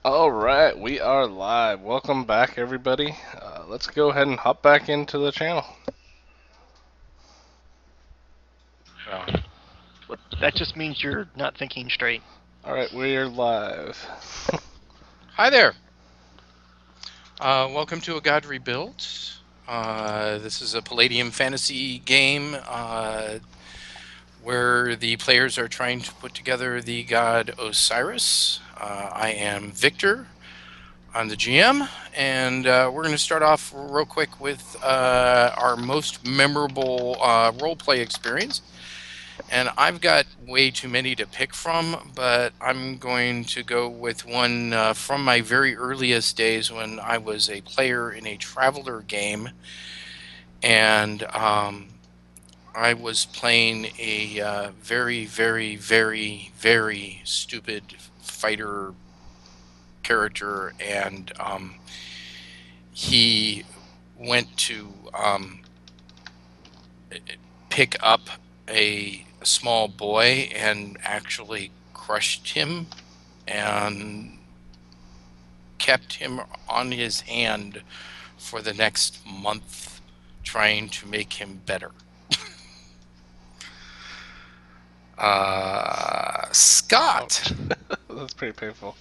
Alright, we are live. Welcome back, everybody. Let's go ahead and hop back into the channel. Well, that just means you're not thinking straight. Alright, we're live. Hi there. Welcome to A God Rebuilt. This is a Palladium fantasy game where the players are trying to put together the god Osiris. I am Victor. I'm the GM, and we're going to start off real quick with our most memorable roleplay experience. And I've got way too many to pick from, but I'm going to go with one from my very earliest days when I was a player in a Traveler game. And I was playing a very, very, very, very stupid fighter character, and he went to pick up a small boy and actually crushed him and kept him on his hand for the next month, trying to make him better. Scott. That's pretty painful.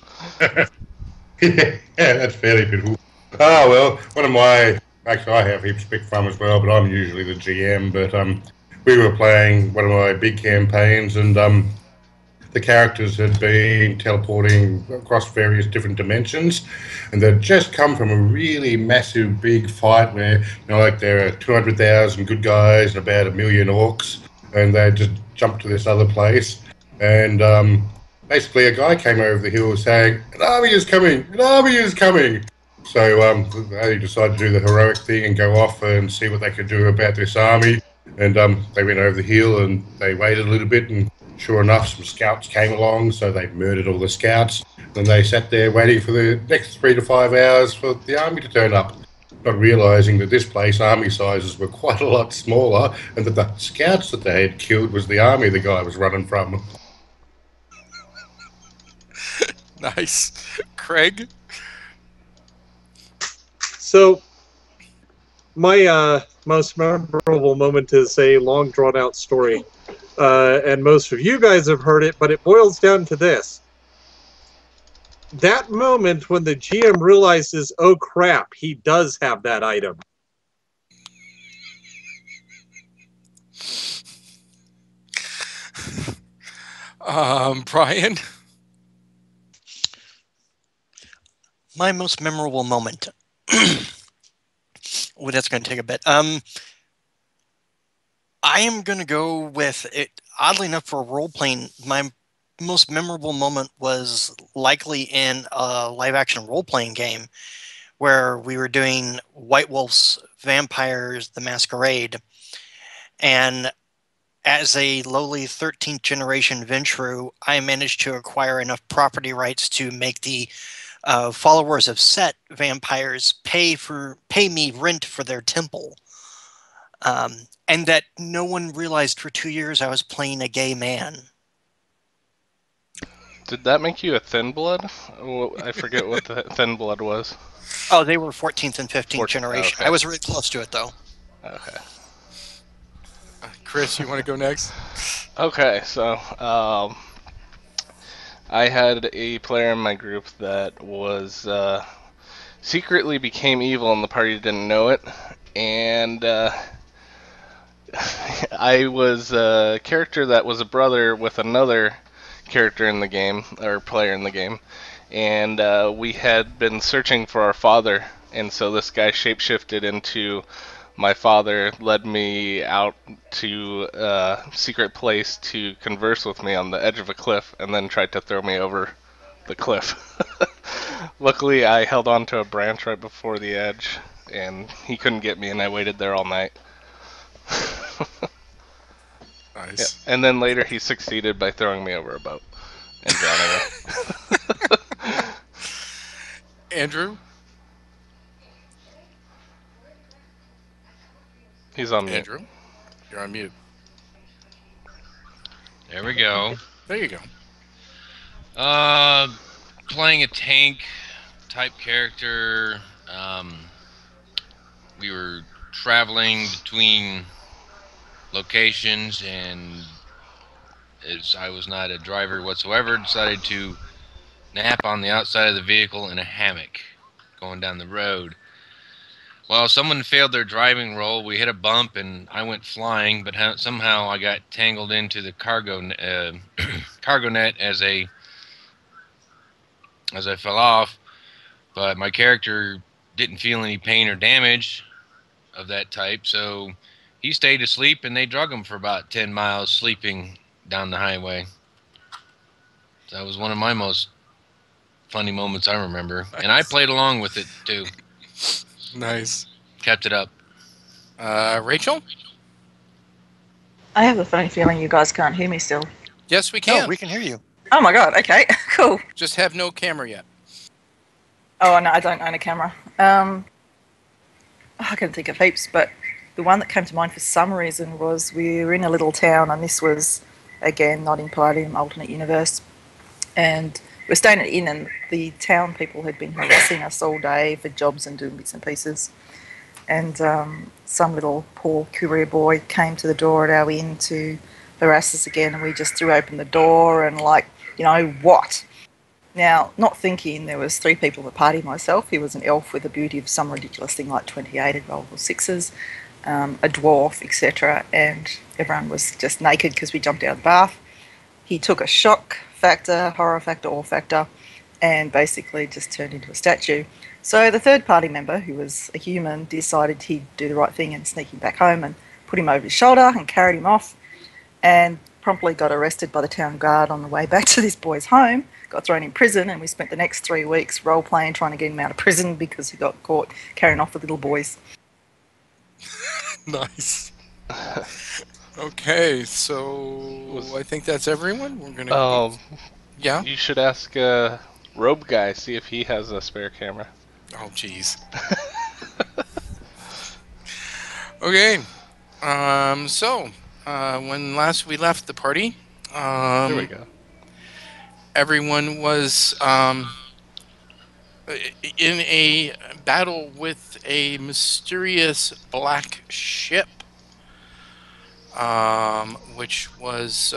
Yeah, that's fairly pitiful. Oh, well, one of my... Actually, I have heaps to pick from as well, but I'm usually the GM. But we were playing one of my big campaigns, and the characters had been teleporting across various different dimensions, and they'd just come from a really massive, big fight where, you know, like there are 200,000 good guys and about 1 million orcs, and they just jumped to this other place, and basically a guy came over the hill saying, "An army is coming! An army is coming!" So they decided to do the heroic thing and go off and see what they could do about this army. And they went over the hill and they waited a little bit, and sure enough, some scouts came along, so they murdered all the scouts. Then they sat there waiting for the next 3 to 5 hours for the army to turn up, not realising that this place army sizes were quite a lot smaller, and that the scouts that they had killed was the army the guy was running from. Nice. Craig? So, my most memorable moment is a long, drawn-out story. And most of you guys have heard it, but it boils down to this. That moment when the GM realizes, oh crap, he does have that item. Brian? My most memorable moment. Oh, that's going to take a bit. I am going to go with it. Oddly enough, for role-playing, my most memorable moment was likely in a live-action role-playing game where we were doing White Wolf's Vampires: The Masquerade, and as a lowly 13th generation Ventrue, I managed to acquire enough property rights to make the followers of Set vampires pay me rent for their temple. And that no one realized for 2 years I was playing a gay man. Did that make you a thin blood? Oh, I forget what the thin blood was. Oh, they were 14th and 15th 14th, generation. okay. I was really close to it, though. Okay. Chris, you want to go next? Okay, so I had a player in my group that was secretly became evil and the party didn't know it, and I was a character that was a brother with another character in the game, or player in the game, and we had been searching for our father, and so this guy shapeshifted into my father, led me out to a secret place to converse with me on the edge of a cliff, and then tried to throw me over the cliff. Luckily, I held on to a branch right before the edge, and he couldn't get me, and I waited there all night. Nice. Yeah. And then later he succeeded by throwing me over a boat and drowning me. Andrew? He's on mute. Andrew? You're on mute. There we go. There you go. Playing a tank type character. We were traveling between locations, and as I was not a driver whatsoever, decided to nap on the outside of the vehicle in a hammock going down the road. Well, someone failed their driving roll. We hit a bump, and I went flying, but somehow I got tangled into the cargo net as I fell off. But my character didn't feel any pain or damage of that type, so he stayed asleep, and they drug him for about 10 miles sleeping down the highway. That was one of my most funny moments I remember. And I played along with it, too. Nice. Kept it up. Rachel? I have a funny feeling you guys can't hear me still. Yes, we can. No, we can hear you. Oh my god, okay, cool. Just have no camera yet. Oh, no, I don't own a camera. I can think of heaps, but the one that came to mind for some reason was we were in a little town, and this was, again, not in Palladium, alternate universe, and we're staying at an inn, and the town people had been harassing us all day for jobs and doing bits and pieces. And some little poor courier boy came to the door at our inn to harass us again, and we just threw open the door and like, you know, what? Now, not thinking there was 3 people at the party, myself. He was an elf with a beauty of some ridiculous thing like 28 and rolled 6s, a dwarf, etc. And everyone was just naked because we jumped out of the bath. He took a shock factor, horror factor, awe factor, and basically just turned into a statue. So the third party member, who was a human, decided he'd do the right thing and sneak him back home and put him over his shoulder and carried him off, and promptly got arrested by the town guard on the way back to this boy's home, got thrown in prison, and we spent the next 3 weeks role-playing trying to get him out of prison because he got caught carrying off with little boys. Nice. Okay, so I think that's everyone. We're gonna. Yeah. You should ask Robe Guy, see if he has a spare camera. Oh, jeez. Okay. So when last we left the party, There we go. everyone was in a battle with a mysterious black ship, which was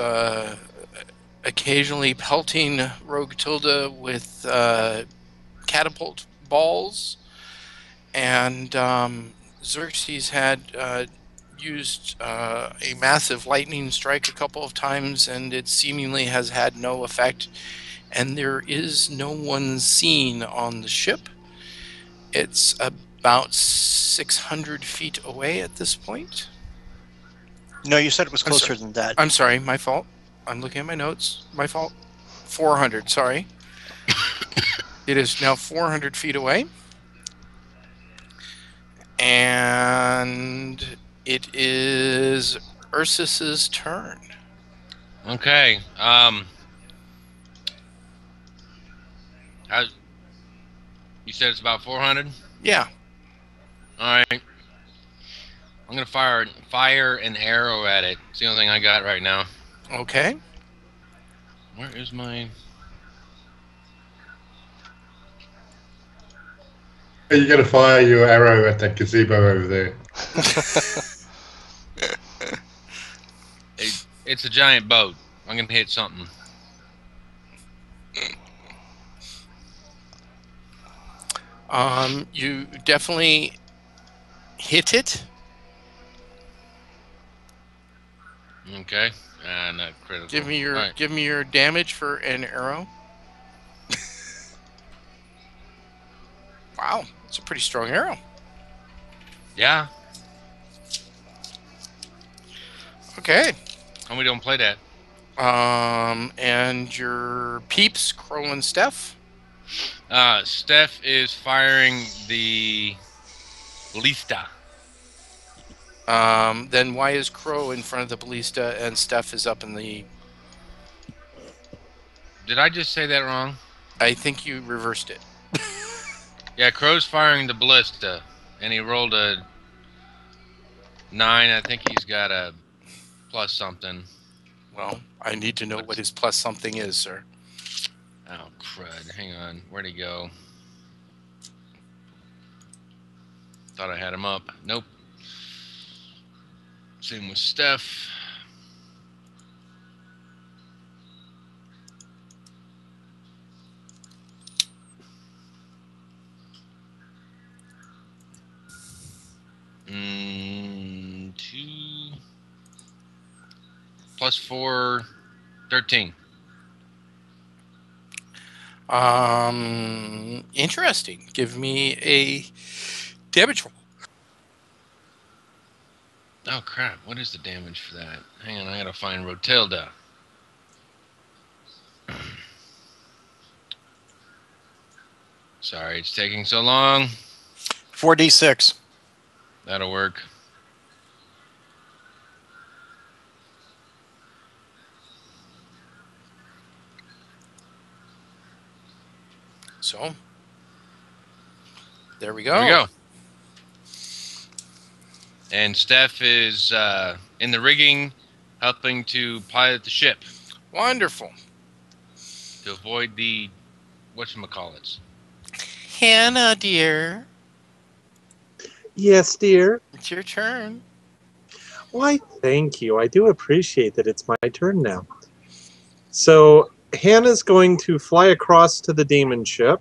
occasionally pelting Rogue Tilda with catapult balls, and Xerxes had used a massive lightning strike a couple of times, and it seemingly has had no effect, and there is no one seen on the ship. It's about 600 feet away at this point. No, you said it was closer than that. I'm sorry, my fault. I'm looking at my notes. My fault. 400, sorry. It is now 400 feet away. And it is Ursus's turn. Okay. You said it's about 400. Yeah. All right. I'm gonna fire an arrow at it. It's the only thing I got right now. Okay. Where is my? You got to fire your arrow at that gazebo over there. It's a giant boat. I'm gonna hit something. You definitely hit it. Okay. Not critical. Give me your All right. give me your damage for an arrow. Wow, it's a pretty strong arrow. Yeah. Okay. And we don't play that. And your peeps, Crow and Steph. Steph is firing the ballista. Then why is Crow in front of the ballista and Steph is up in the... Did I just say that wrong? I think you reversed it. Yeah, Crow's firing the ballista, and he rolled a 9. I think he's got a plus something. Well, I need to know what his plus something is, sir. Oh, crud. Hang on. Where'd he go? Thought I had him up. Nope. Same with Steph. Mm, 2 plus 4, 13. Interesting. Give me a damage roll. Oh, crap. What is the damage for that? Hang on. I gotta find Rotilda. Sorry, it's taking so long. 4d6. That'll work. So, there we go. There we go. And Steph is in the rigging, helping to pilot the ship Wonderful. to avoid the whatchamacallits. Hannah, dear, Yes, dear. it's your turn. Why, thank you. I do appreciate that it's my turn now. So, Hannah's going to fly across to the demon ship.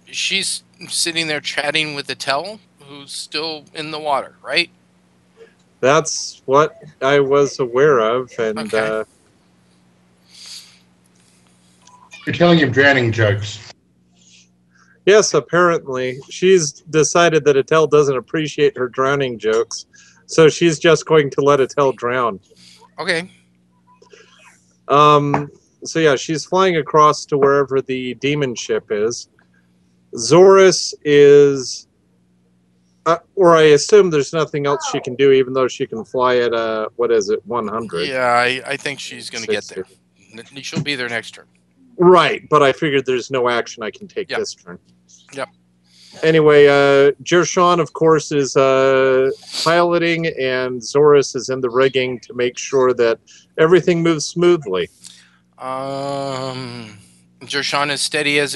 She's sitting there chatting with Attell, who's still in the water, right? That's what I was aware of, and Okay. You're telling him drowning jokes. yes, apparently she's decided that Attell doesn't appreciate her drowning jokes, so she's just going to let Attell drown. Okay. So yeah, she's flying across to wherever the demon ship is. Zorus is, or I assume there's nothing else she can do, even though she can fly at 100? Yeah, I think she's going to get there. She'll be there next turn. Right, but I figured there's no action I can take this turn. Yep. Anyway, Jershon, of course, is piloting, and Zorus is in the rigging to make sure that everything moves smoothly. Jershawn is steady as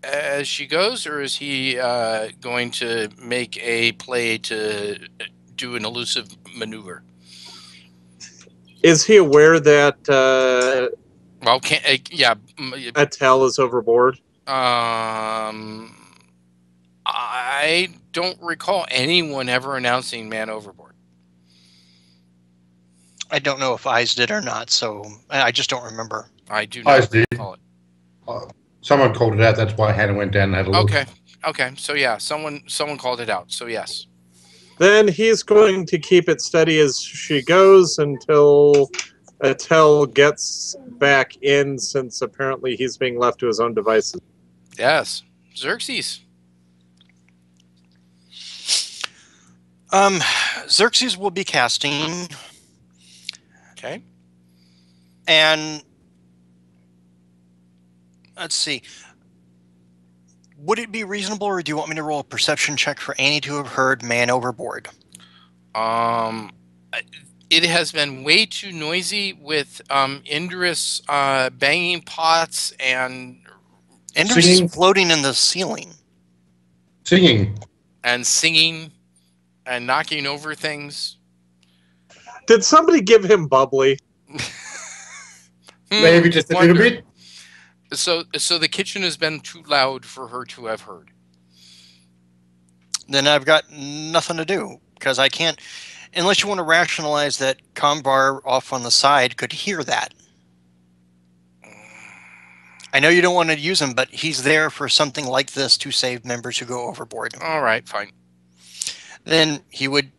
as she goes, or is he going to make a play to do an elusive maneuver? Is he aware that Well, yeah. Attell is overboard? I don't recall anyone ever announcing man overboard. I don't know if Eyes did or not, so I just don't remember. I do I not did. recall it. Someone called it out. That's why Hannah went down and had a look. Okay. So yeah, someone called it out. So yes. Then he's going to keep it steady as she goes until Attell gets back in, since apparently he's being left to his own devices. Yes. Xerxes. Xerxes will be casting, Okay. and let's see. Would it be reasonable, or do you want me to roll a perception check for Annie to have heard man overboard? It has been way too noisy with Indris banging pots and Ender's Singing. floating in the ceiling. Singing. singing and knocking over things. Did somebody give him bubbly? Maybe just a little Wonder. bit. So the kitchen has been too loud for her to have heard. Then I've got nothing to do, because I can't, unless you want to rationalize that Combar off on the side could hear that. I know you don't want to use him, but he's there for something like this to save members who go overboard. All right, fine. Then he would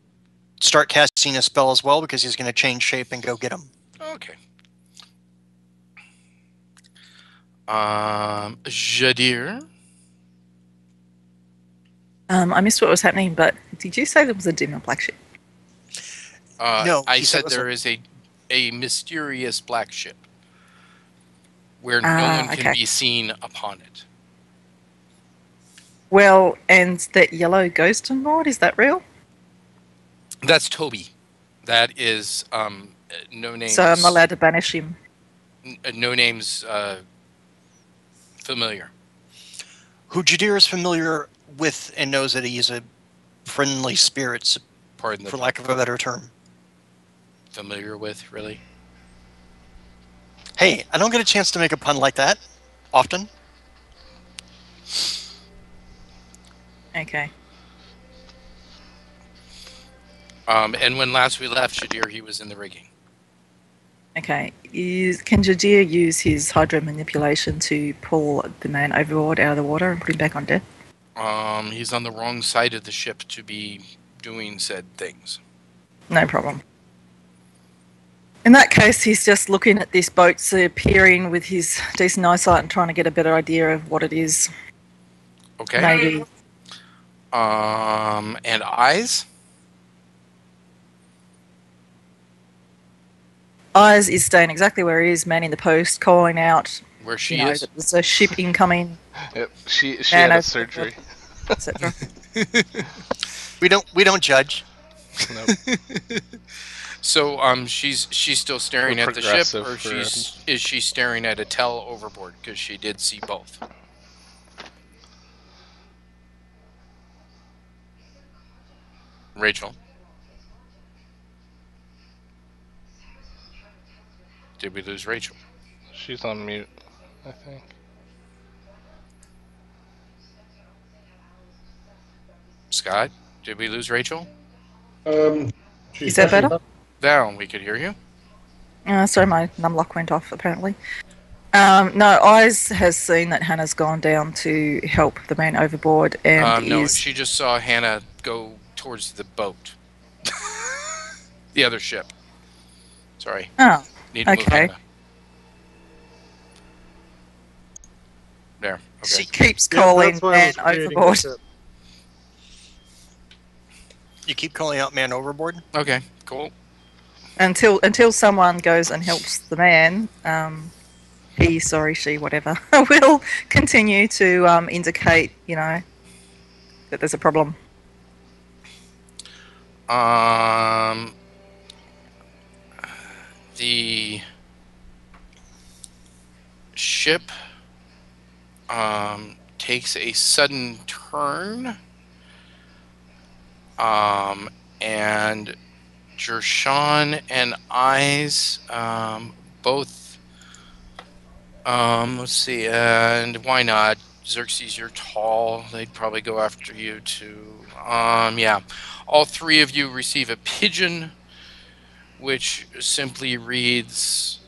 start casting a spell as well, because he's going to change shape and go get him. Okay. Jadir. I missed what was happening, but did you say there was a dim and black ship? No, I he said said it was there is a mysterious black ship where no Ah, one can okay. be seen upon it. Well, and that yellow ghost on board, is that real? That's Toby. That is no names. So I'm not allowed to banish him. No names familiar. Who Jadir is familiar with and knows that he's a friendly spirit, Pardon the for lack of a better term. familiar with, really? Hey, I don't get a chance to make a pun like that often. Okay. And when last we left Jadir, he was in the rigging. Okay. Can Jadir use his hydro manipulation to pull the man overboard out of the water and put him back on deck? He's on the wrong side of the ship to be doing said things. No problem. In that case, he's just looking at this boat, peering with his decent eyesight and trying to get a better idea of what it is. Okay. Maybe. And eyes? Eyes is staying exactly where he is, manning the post, calling out, Where she you know, is? that there's a ship incoming, Yep, she Man had a overboard. surgery. etc. We don't judge. Nope. So she's still staring We're at the ship, progressive or for- is she staring at a tell overboard? Because she did see both. Rachel. Did we lose Rachel? She's on mute, I think. Scott, did we lose Rachel? She's Is that flashing better? up. Val, we could hear you. Sorry, my numlock went off, apparently. No, Eyes has seen that Hannah's gone down to help the man overboard and No, is... she just saw Hannah go towards the boat. The other ship. Sorry. Oh, Need to move okay. Hannah. There. Okay. She keeps Yeah, calling that's why I man was creating overboard this, You keep calling out man overboard? Okay, cool. until someone goes and helps the man. He, sorry, she, whatever, will continue to indicate, you know, that there's a problem. The ship takes a sudden turn, and Jershon and Eyes both. Let's see, and why not? Xerxes, you're tall. They'd probably go after you too. Yeah. All three of you receive a pigeon, which simply reads,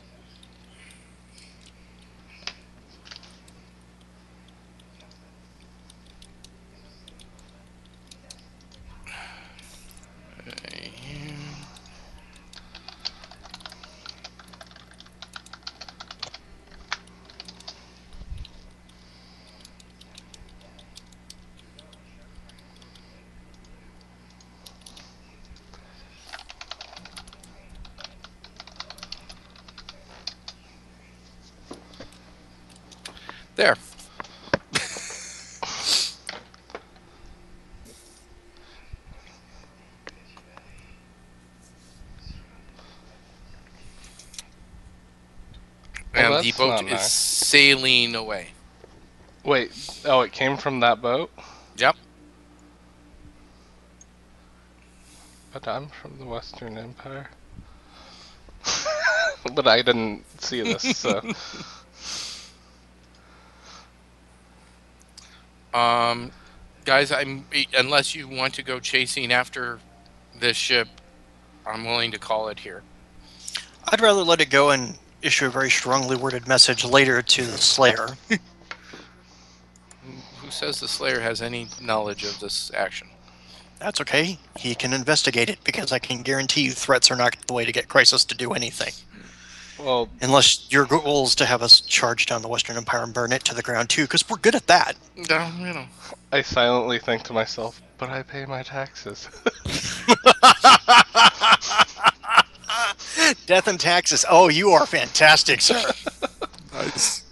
the boat not is nice. sailing away. Wait, oh, it came from that boat? Yep. But I'm from the Western Empire. But I didn't see this, so. Guys, unless you want to go chasing after this ship, I'm willing to call it here. I'd rather let it go and issue a very strongly worded message later to the Slayer. Who says the Slayer has any knowledge of this action? That's okay. He can investigate it, because I can guarantee you threats are not the way to get Crisis to do anything. Well, Unless your goal is to have us charge down the Western Empire and burn it to the ground too, because we're good at that. No, you know. I silently think to myself, but I pay my taxes. Death and taxes. Oh, you are fantastic, sir. Nice.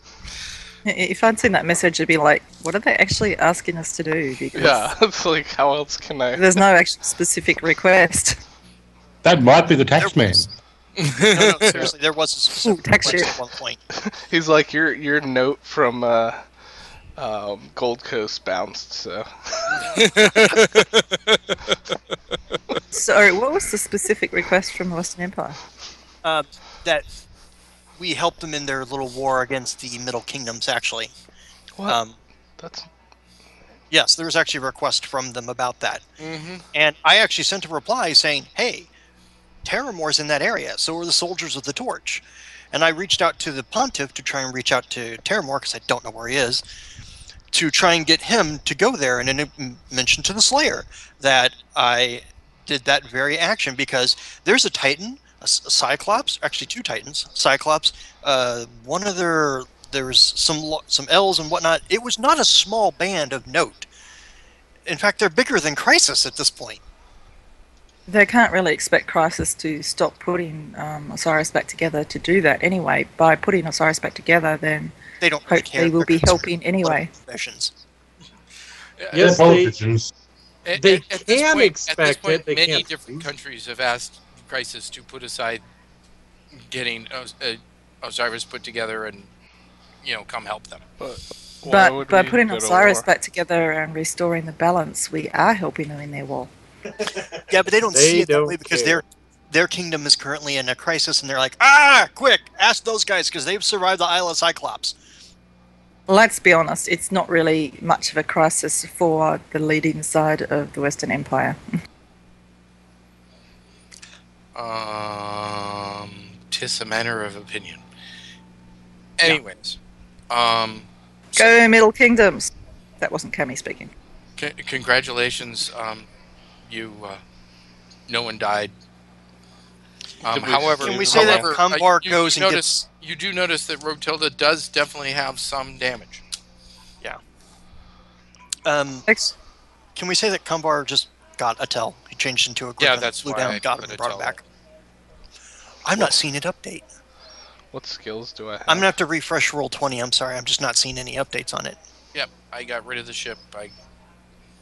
If I'd seen that message, I'd be like, what are they actually asking us to do? Because Yeah, it's like, how else can I? there's no actual specific request. That might be the tax man. No, seriously, there was a specific tax request shit. at one point. He's like, your note from Gold Coast bounced, so. So, what was the specific request from the Western Empire? That we helped them in their little war against the Middle Kingdoms, actually. What? That's. Yes, there was actually a request from them about that. Mm-hmm. And I actually sent a reply saying, hey, Terramore's in that area, so are the soldiers of the Torch. And I reached out to the Pontiff to try and reach out to Terramore, because I don't know where he is, to try and get him to go there. And then it mentioned to the Slayer that I did that very action, because there's a Titan, a Cyclops, actually two Titans, Cyclops, one of there's some L's and whatnot. It was not a small band of note. In fact, they're bigger than Crisis at this point. They can't really expect Crisis to stop putting Osiris back together to do that anyway. By putting Osiris back together, then They don't really care. hopefully we'll be They're helping anyway. missions. Yes, They're politicians. They can expect it, they many can't different please. countries have asked Crisis to put aside getting Osiris put together and, come help them. But why But would by we putting go to Osiris war? back together and restoring the balance, we are helping them in their war. Yeah, but they don't see They it that don't way, because care. their kingdom is currently in a crisis, and they're like, quick, ask those guys, because they've survived the Isle of Cyclops. Let's be honest, it's not really much of a crisis for the leading side of the Western Empire. Tis a matter of opinion. Anyways, Go Middle Kingdoms! That wasn't Cammy speaking. congratulations. No one died. Did we However, save Can we say that them? Kumbar goes and you do notice that Rotilda does definitely have some damage. Can we say that Kumbar just got a tell? He changed into a griffin, that's flew why down, I got put him, and a brought him tell. back. I'm not seeing it update. What skills do I have? I'm going to have to refresh Roll20. I'm sorry, I'm just not seeing any updates on it. Yep, I got rid of the ship. I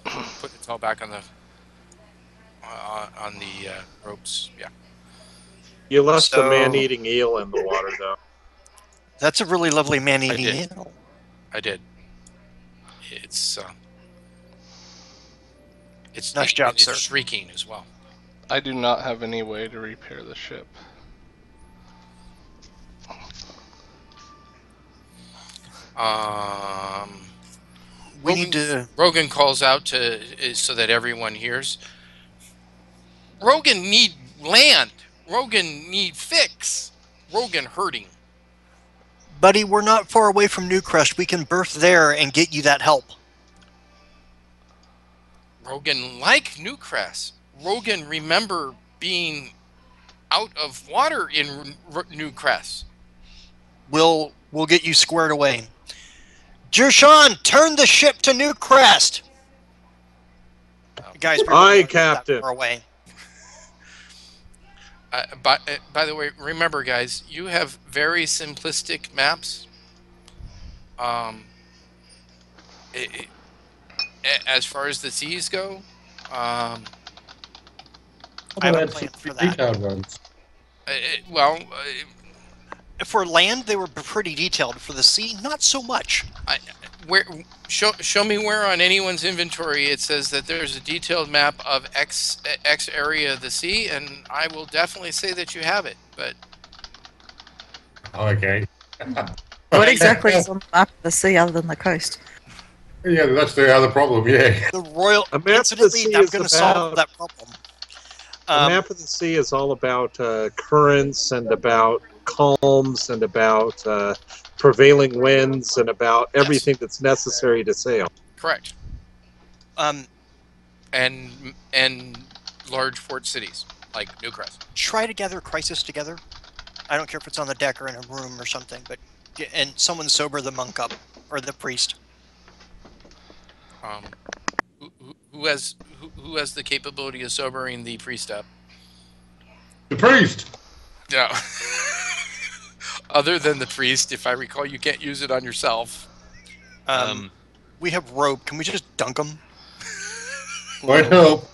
put it all back on the ropes. Yeah. You left the So- man-eating eel in the water, though. That's a really lovely man-eating did. animal. I did. It's Nice job, it's sir. shrieking as well. I do not have any way to repair the ship. We need to... Rogan calls out so that everyone hears. Rogan need land. Rogan need fix. Rogan hurting. Buddy, we're not far away from Newcrest. We can berth there and get you that help. Rogan like Newcrest. Rogan remember being out of water in Newcrest. We'll get you squared away. Jershawn, turn the ship to Newcrest. Guys, Aye, that Captain. far away. By the way, remember, guys, you have very simplistic maps. As far as the seas go, I have a plan for that. Detailed ones. For land, they were pretty detailed. For the sea, not so much. Show me where on anyone's inventory it says that there's a detailed map of X area of the sea, and I will definitely say that you have it. But Okay. What exactly is on the map of the sea other than the coast? Yeah, that's the other problem. Yeah. The royal. A map of the Incidentally, sea I'm is going to solve about- that problem. The map of the sea is all about currents and about calms and about prevailing winds and about everything that's necessary to sail. correct. Um, And large port cities like Newcrest. try to gather crisis together. I don't care if it's on the deck or in a room or something, but and someone sober the monk up or the priest. Who has the capability of sobering the priest up? The priest. No. Other than the priest, if I recall, you can't use it on yourself. We have rope. Can we just dunk them? Might help.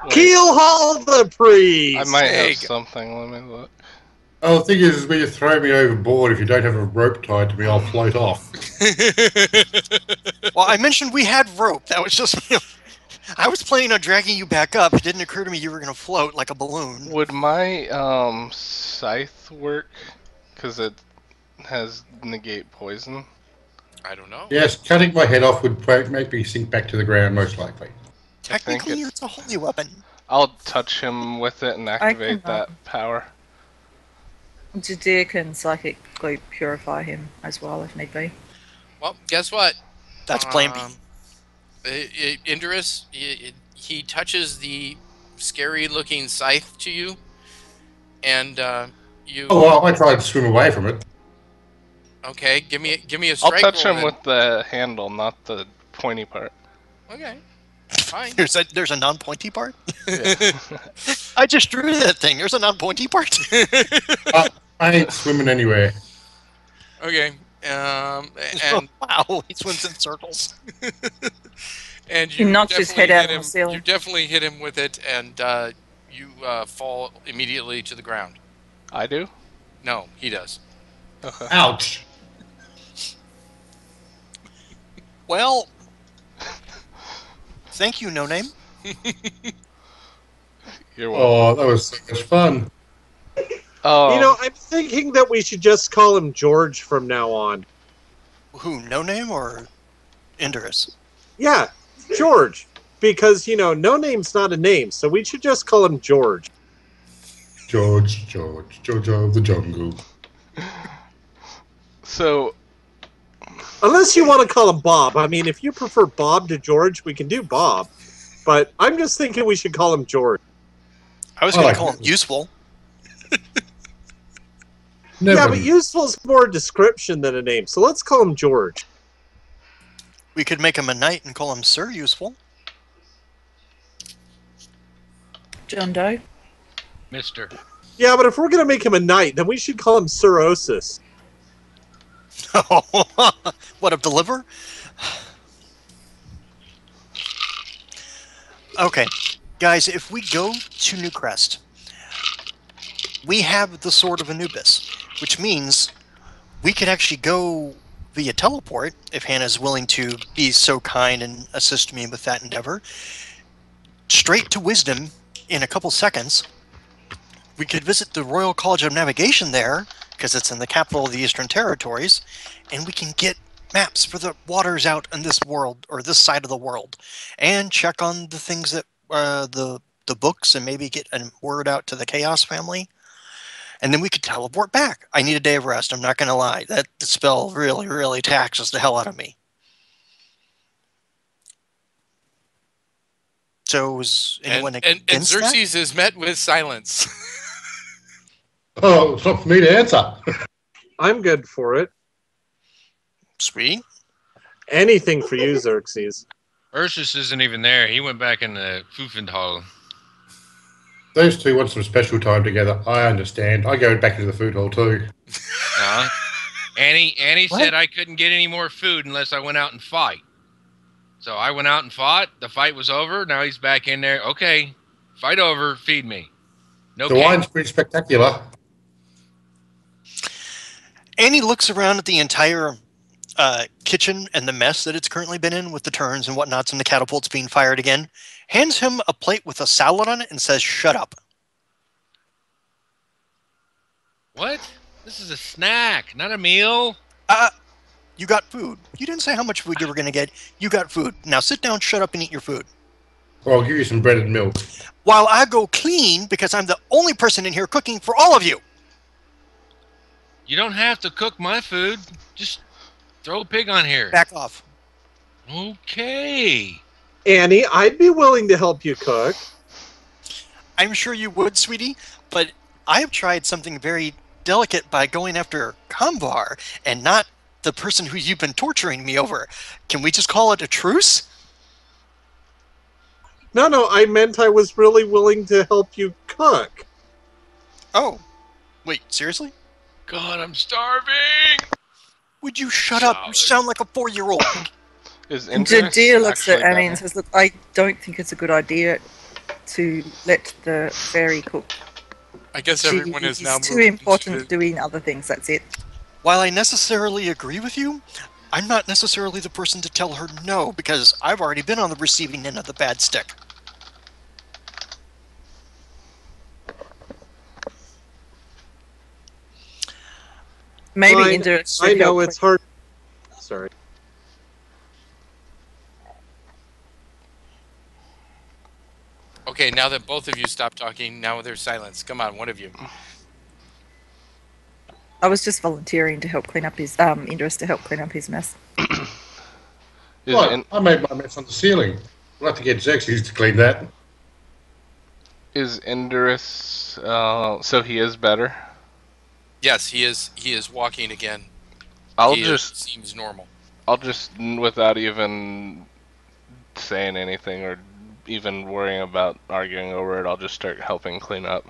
Keel haul the priest! I might There you have go. something. Let me look. Oh, the thing is, when you throw me overboard, if you don't have a rope tied to me, I'll float off. Well, I mentioned we had rope. That was just. I was planning on dragging you back up. It didn't occur to me you were going to float like a balloon. Would my scythe work? Because it has negate poison. I don't know. Yes, cutting my head off would make me sink back to the ground, most likely. Technically, it's a holy weapon. I'll touch him with it and activate that power. Jadir can psychically purify him as well if need be. Well, guess what? That's plan B. Indurus, he touches the scary-looking scythe to you, and you. Oh, well, I tried to swim away from it. Okay, give me a I'll strike. touch roll him then. with the handle, not the pointy part. Okay, fine. There's a non-pointy part. Yeah. I just drew that thing. There's a non-pointy part. I ain't swimming anywhere. Okay. And wow, he swims in circles. and He you knocked his definitely head out hit on him. the ceiling. You definitely hit him with it, and you fall immediately to the ground. I do? No, he does. Okay. Ouch. Well, thank you, No Name. You're welcome. Oh, that was so much fun. Oh, You know, I'm thinking that we should just call him George from now on. Who, No Name or Indurus? Yeah, George. Because, you know, no name's not a name, so we should just call him George. George of the jungle. so Unless you want to call him Bob. I mean, if you prefer Bob to George, we can do Bob. But I'm just thinking we should call him George. I was I going like to call him it. Useful. Never. Yeah, but useful's more a description than a name, so let's call him George. We could make him a knight and call him Sir Useful. John Doe. Mister. Yeah, but if we're going to make him a knight, then we should call him Sir Osis. What, a deliver? Okay, guys, if we go to Newcrest, we have the Sword of Anubis, which means we could actually go via teleport, if Hannah's willing to be so kind and assist me with that endeavor, straight to Wisdom in a couple seconds. We could visit the Royal College of Navigation there, because it's in the capital of the Eastern Territories, and we can get maps for the waters out in this world, or this side of the world, and check on the things that, the books, and maybe get a word out to the Chaos family. And then we could teleport back. I need a day of rest, I'm not going to lie. That spell really, really taxes the hell out of me. So is anyone And against that? Xerxes is met with silence. Oh, it's not for me to answer. I'm good for it. Sweet. Anything for you, Xerxes. Ursus isn't even there. He went back in the Fufenthal. Those two want some special time together. I understand. I go back into the food hall too. Annie What? said I couldn't get any more food unless I went out and fight. So I went out and fought. The fight was over. Now he's back in there. Okay, fight over. Feed me. No The cake. wine's pretty spectacular. Annie looks around at the entire kitchen and the mess that it's currently been in with the turns and whatnots and the catapults being fired again, hands him a plate with a salad on it and says, "Shut up." What? This is a snack, not a meal. You got food. You didn't say how much food you were going to get. You got food. Now sit down, shut up, and eat your food. Well, I'll give you some bread and milk. While I go clean because I'm the only person in here cooking for all of you. You don't have to cook my food. Just throw a pig on here. Back off. Okay. Annie, I'd be willing to help you cook. I'm sure you would, sweetie, but I have tried something very delicate by going after Kamvar and not the person who you've been torturing me over. Can we just call it a truce? No, I meant I was really willing to help you cook. Oh. Wait, seriously? God, I'm starving. Would you shut up? You sound like a 4-year-old. Is Jadea looks at actually Annie and better? says, "Look, I don't think it's a good idea to let the fairy cook. I guess everyone is now It's too moved important into- doing other things, that's it." While I necessarily agree with you, I'm not necessarily the person to tell her no, because I've already been on the receiving end of the bad stick. Maybe Fine, Indra should I know help it's hard. Sorry. Okay, now that both of you stop talking, now there's silence. Come on, one of you. I was just volunteering to help clean up his Indra's to help clean up his mess. Is What? in, I made my mess on the ceiling. We'll have to get Xerxes to clean that. is Indurus? So he is better. Yes, he is. He is walking again. I'll He just seems normal. without even saying anything or even worrying about arguing over it, I'll just start helping clean up.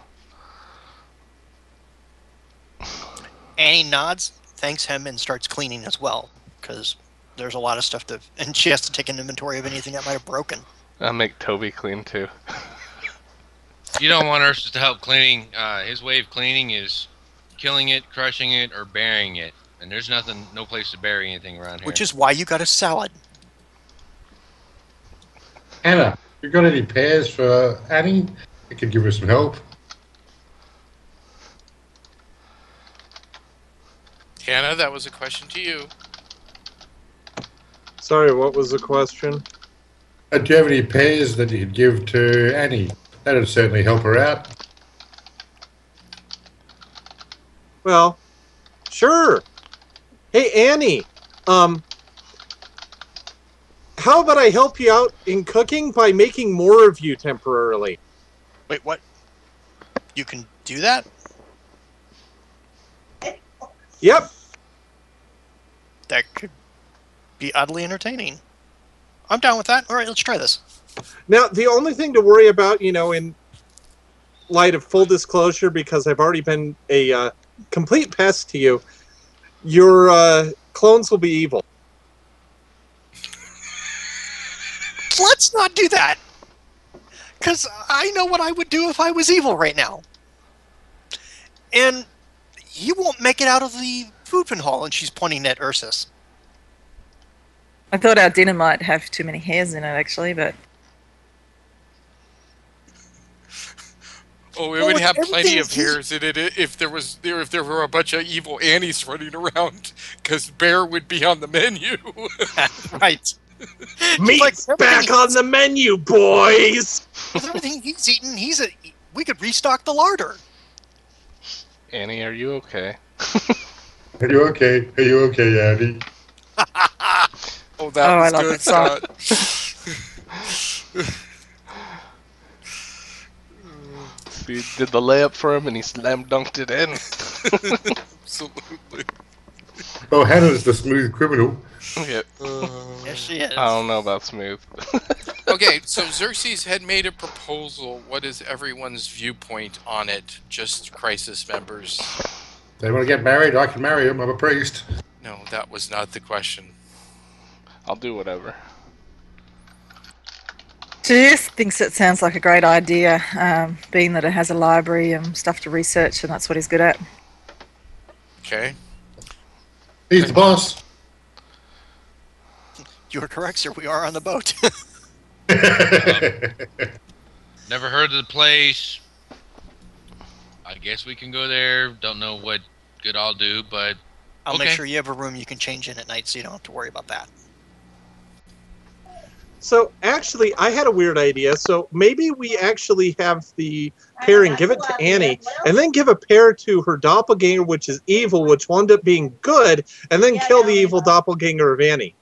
Annie nods, thanks him, and starts cleaning as well, because there's a lot of stuff to... And she has to take an inventory of anything that might have broken. I'll make Toby clean too. You don't want Ursus to help cleaning. His way of cleaning is killing it, crushing it, or burying it. And there's no place to bury anything around here. Which is why you got a salad. Anna, you got any pears for Annie? It could give her some help. Hannah, that was a question to you. Sorry, what was the question? Do you have any pears that you could give to Annie? That'd certainly help her out. Well, sure. Hey, Annie, how about I help you out in cooking by making more of you temporarily? Wait, what? You can do that? Yep. That could be oddly entertaining. I'm down with that. All right, let's try this. Now, the only thing to worry about, in light of full disclosure, because I've already been a complete pest to you, your clones will be evil. Let's not do that! Because I know what I would do if I was evil right now. And he won't make it out of the food bin hall, and she's pointing at Ursus. I thought our dinner might have too many hairs in it, actually, but Oh, it Well, would with have plenty of everything he- hairs in it if there were a bunch of evil Annies running around, because bear would be on the menu. Right. Meat's Like back on the menu, boys! With everything he's eaten, we could restock the larder. Annie, are you okay? Are you okay? Are you okay, Annie? Oh, that Oh, I was love good, that Scott. He did the layup for him and he slam dunked it in. Absolutely. Oh, Hannah's the smooth criminal. Yeah, Yes, she is. I don't know about smooth. Okay, so Xerxes had made a proposal. What is everyone's viewpoint on it? Just crisis members. They want to get married, I can marry him. I'm a priest. No, that was not the question. I'll do whatever. Judith thinks it sounds like a great idea, being that it has a library and stuff to research, and that's what he's good at. Okay. He's the boss. You are correct, sir. We are on the boat. Never heard of the place. I guess we can go there. Don't know what good I'll do, but I'll make Okay. sure you have a room you can change in at night, so you don't have to worry about that. So actually, I had a weird idea. So maybe we actually have the pair and give it to Annie, and then give a pair to her doppelganger, which is evil, which wound up being good, and then kill the evil doppelganger of Annie.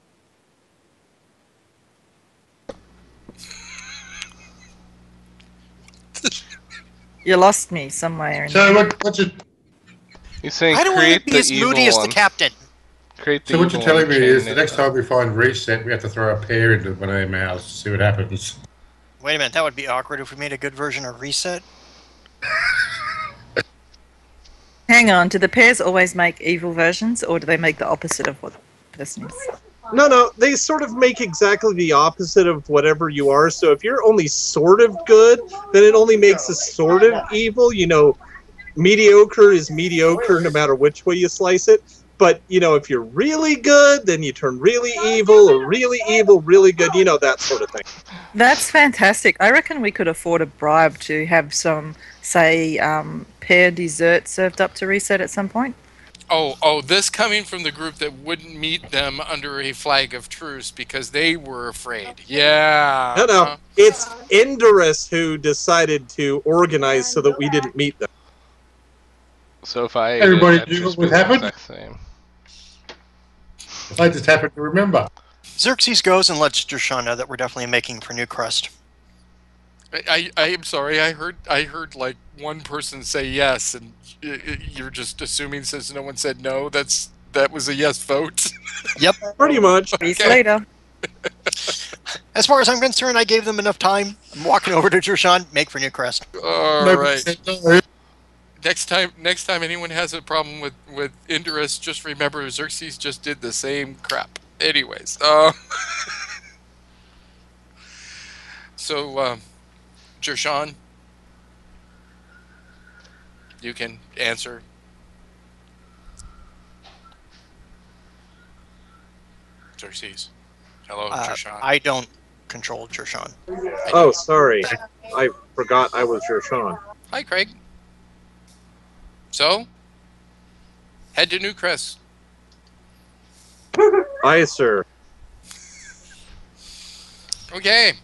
You lost me somewhere. In So there. what's it? He's saying I don't want to create be the as evil moody as the one. captain. Create the So what evil you're telling one, me chain is the it next up. time we find reset, we have to throw a pair into one of their mouths to see what happens. Wait a minute, that would be awkward if we made a good version of Reset. Hang on, do the pairs always make evil versions, or do they make the opposite of what the person is? No, they sort of make exactly the opposite of whatever you are. So if you're only sort of good, then it only makes us sort of evil. You know, mediocre is mediocre no matter which way you slice it. But, you know, if you're really good, then you turn really evil, or really evil, really good, you know, that sort of thing. That's fantastic. I reckon we could afford a bribe to have some, say, pear dessert served up to Reset at some point. Oh, this coming from the group that wouldn't meet them under a flag of truce because they were afraid. Yeah. No, it's Indorus who decided to organize so that we didn't meet them. So if I ate Everybody it, that'd knew just what be the happened? exact same. I just happened to remember. Xerxes goes and lets Dershawn know that we're definitely making for New Crest. I am sorry. I heard like one person say yes, and you're just assuming since no one said no, that was a yes vote. Yep. Pretty much. Peace Okay. later. As far as I'm concerned, I gave them enough time. I'm walking over to Dershawn, make for New Crest. All Nobody right. said no. Next time anyone has a problem with Indorus, just remember Xerxes just did the same crap. Anyways, so Jershawn, you can answer. Xerxes. Hello, Jershawn. I don't control Dershawn. Oh, sorry. I forgot I was your Sean. Hi, Craig. So, head to Newcrest. Aye, sir. Okay.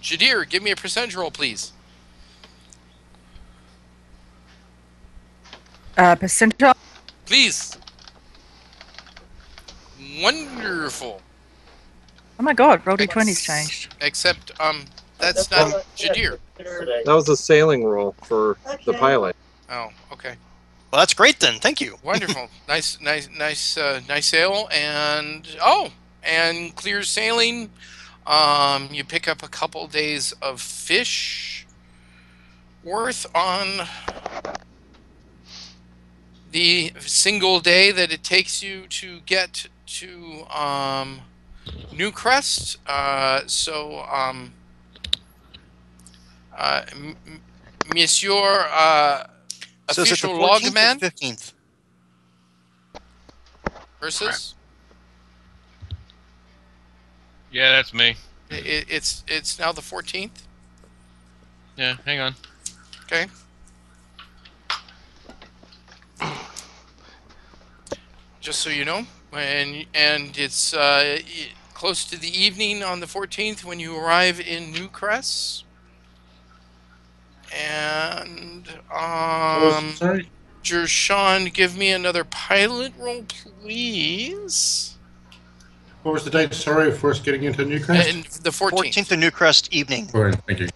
Jadir, give me a percentage roll, please. Percentile. Please. Wonderful. Oh my god, roll d20's changed. Except, that's not Jadir. That was a sailing roll for the pilot. Oh, okay. Well, that's great then. Thank you. Wonderful. nice sail, and and clear sailing. You pick up a couple days of fish worth on the single day that it takes you to get to Newcrest. Monsieur So is it the official 14th or logman 15th? versus. Yeah, that's me. It's now the 14th. Yeah, hang on. Okay. Just so you know, and it's close to the evening on the 14th when you arrive in Newcrest. And Sorry. Jershawn, give me another pilot roll, please. What was the date? Sorry for us getting into Newcastle. And the 14th. 14th of Newcrest evening. Fine, thank you.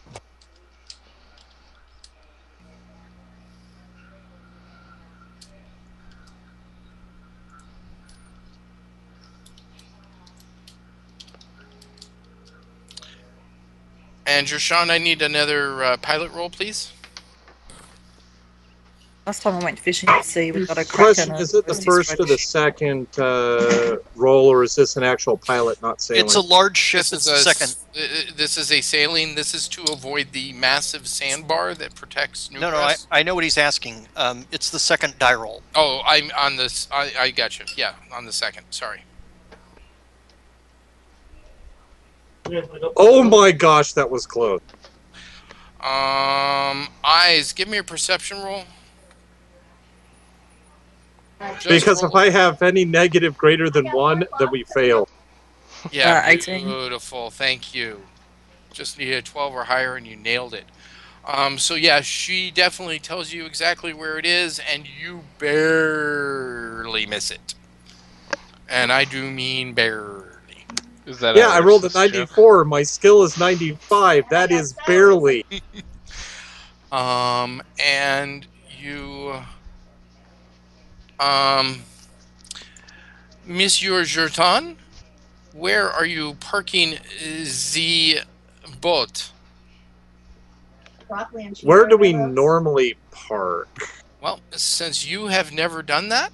And Jershawn, I need another pilot roll, please. Last time I went fishing at sea, we got a Question: kraken. is it the first or the second roll, or is this an actual pilot not sailing? It's a large ship. This It's is the a second. This is a sailing. This is to avoid the massive sandbar that protects Newcrest. No, I know what he's asking. It's the second die roll. Oh, I'm on this. I got you. Yeah, on the second. Sorry. Oh my gosh, that was close. Eyes, give me a perception roll. Just Because roll. if I have any negative greater than 1, then we fail. Yeah, 18. beautiful. Thank you. Just needed a 12 or higher, and you nailed it. So yeah, she definitely tells you exactly where it is, and you barely miss it. And I do mean barely. Is that Yeah, I rolled a racist joke? 94. My skill is 95. That is barely. And you, Monsieur Jerton, where are you parking the boat? Where do we normally park? Well, since you have never done that,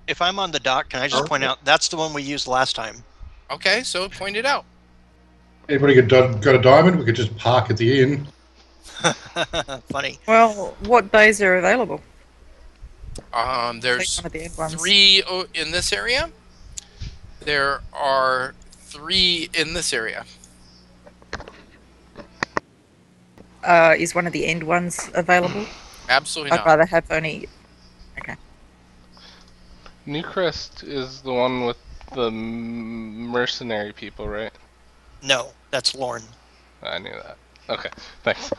If I'm on the dock, can I just point out that's the one we used last time? okay, so point it out. Anybody got a diamond? We could just park at the inn. Funny. Well, what days are available? There's Take one of the end ones. 3 in this area. There are 3 in this area. Is one of the end ones available? Absolutely I'd not. rather have only. Okay. Newcrest is the one with the mercenary people, right? No, that's Lorne. I knew that. Okay, thanks.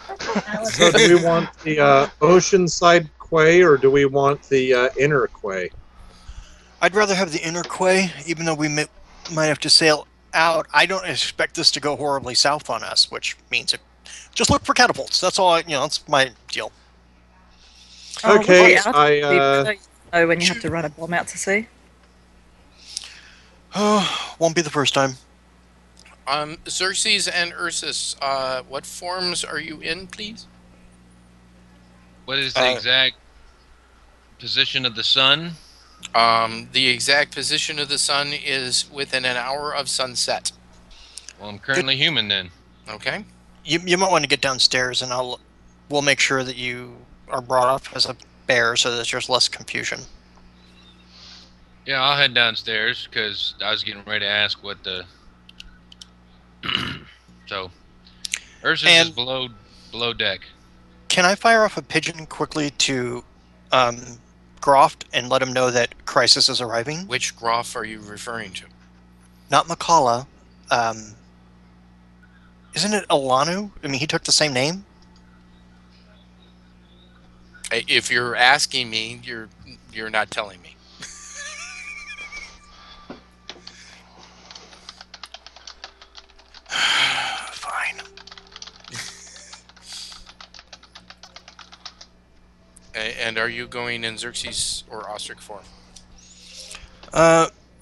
So do we want the oceanside quay, or do we want the inner quay? I'd rather have the inner quay, even though we might have to sail out. I don't expect this to go horribly south on us, which means just look for catapults. That's all. That's my deal. Okay, Oh, I know when you have to run a bomb out to sea. Won't be the first time. Xerxes and Ursus, what forms are you in, please? What is the exact position of the sun? The exact position of the sun is within an hour of sunset. Well, I'm currently human then. Okay. You might want to get downstairs, and we'll make sure that you are brought up as a bear, so that there's less confusion. Yeah, I'll head downstairs because I was getting ready to ask what the. So, Ursus is below deck. Can I fire off a pigeon quickly to Groft and let him know that crisis is arriving? Which Groff are you referring to? Not McCullough. Isn't it Alanu? I mean, he took the same name. If you're asking me, you're not telling me. Fine. And are you going in Xerxes or Ostrich form?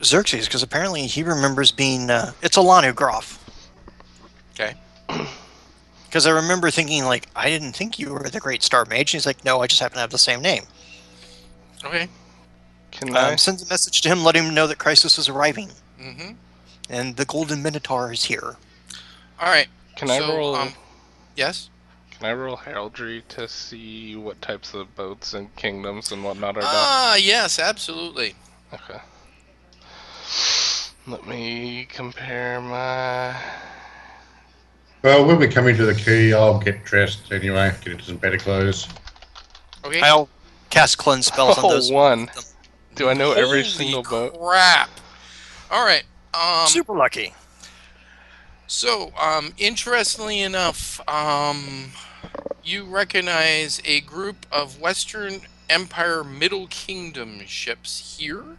Xerxes, because apparently he remembers being. It's Alanu Groff. Okay. Because I remember thinking, like, I didn't think you were the Great Star Mage. And he's like, no, I just happen to have the same name. Okay. Can I? Send a message to him, let him know that crisis is arriving. Mm-hmm. And the Golden Minotaur is here. All right. Can I roll? Yes. Can I roll heraldry to see what types of boats and kingdoms and whatnot are docked? Yes, absolutely. Okay. Let me compare my. Well, when we come into the quay, I'll get dressed anyway, get into some better clothes. Okay. I'll cast cleanse spells on those. One. Do I know every Holy single boat? Crap. All right. Super lucky. So, interestingly enough, you recognize a group of Western Empire Middle Kingdom ships here.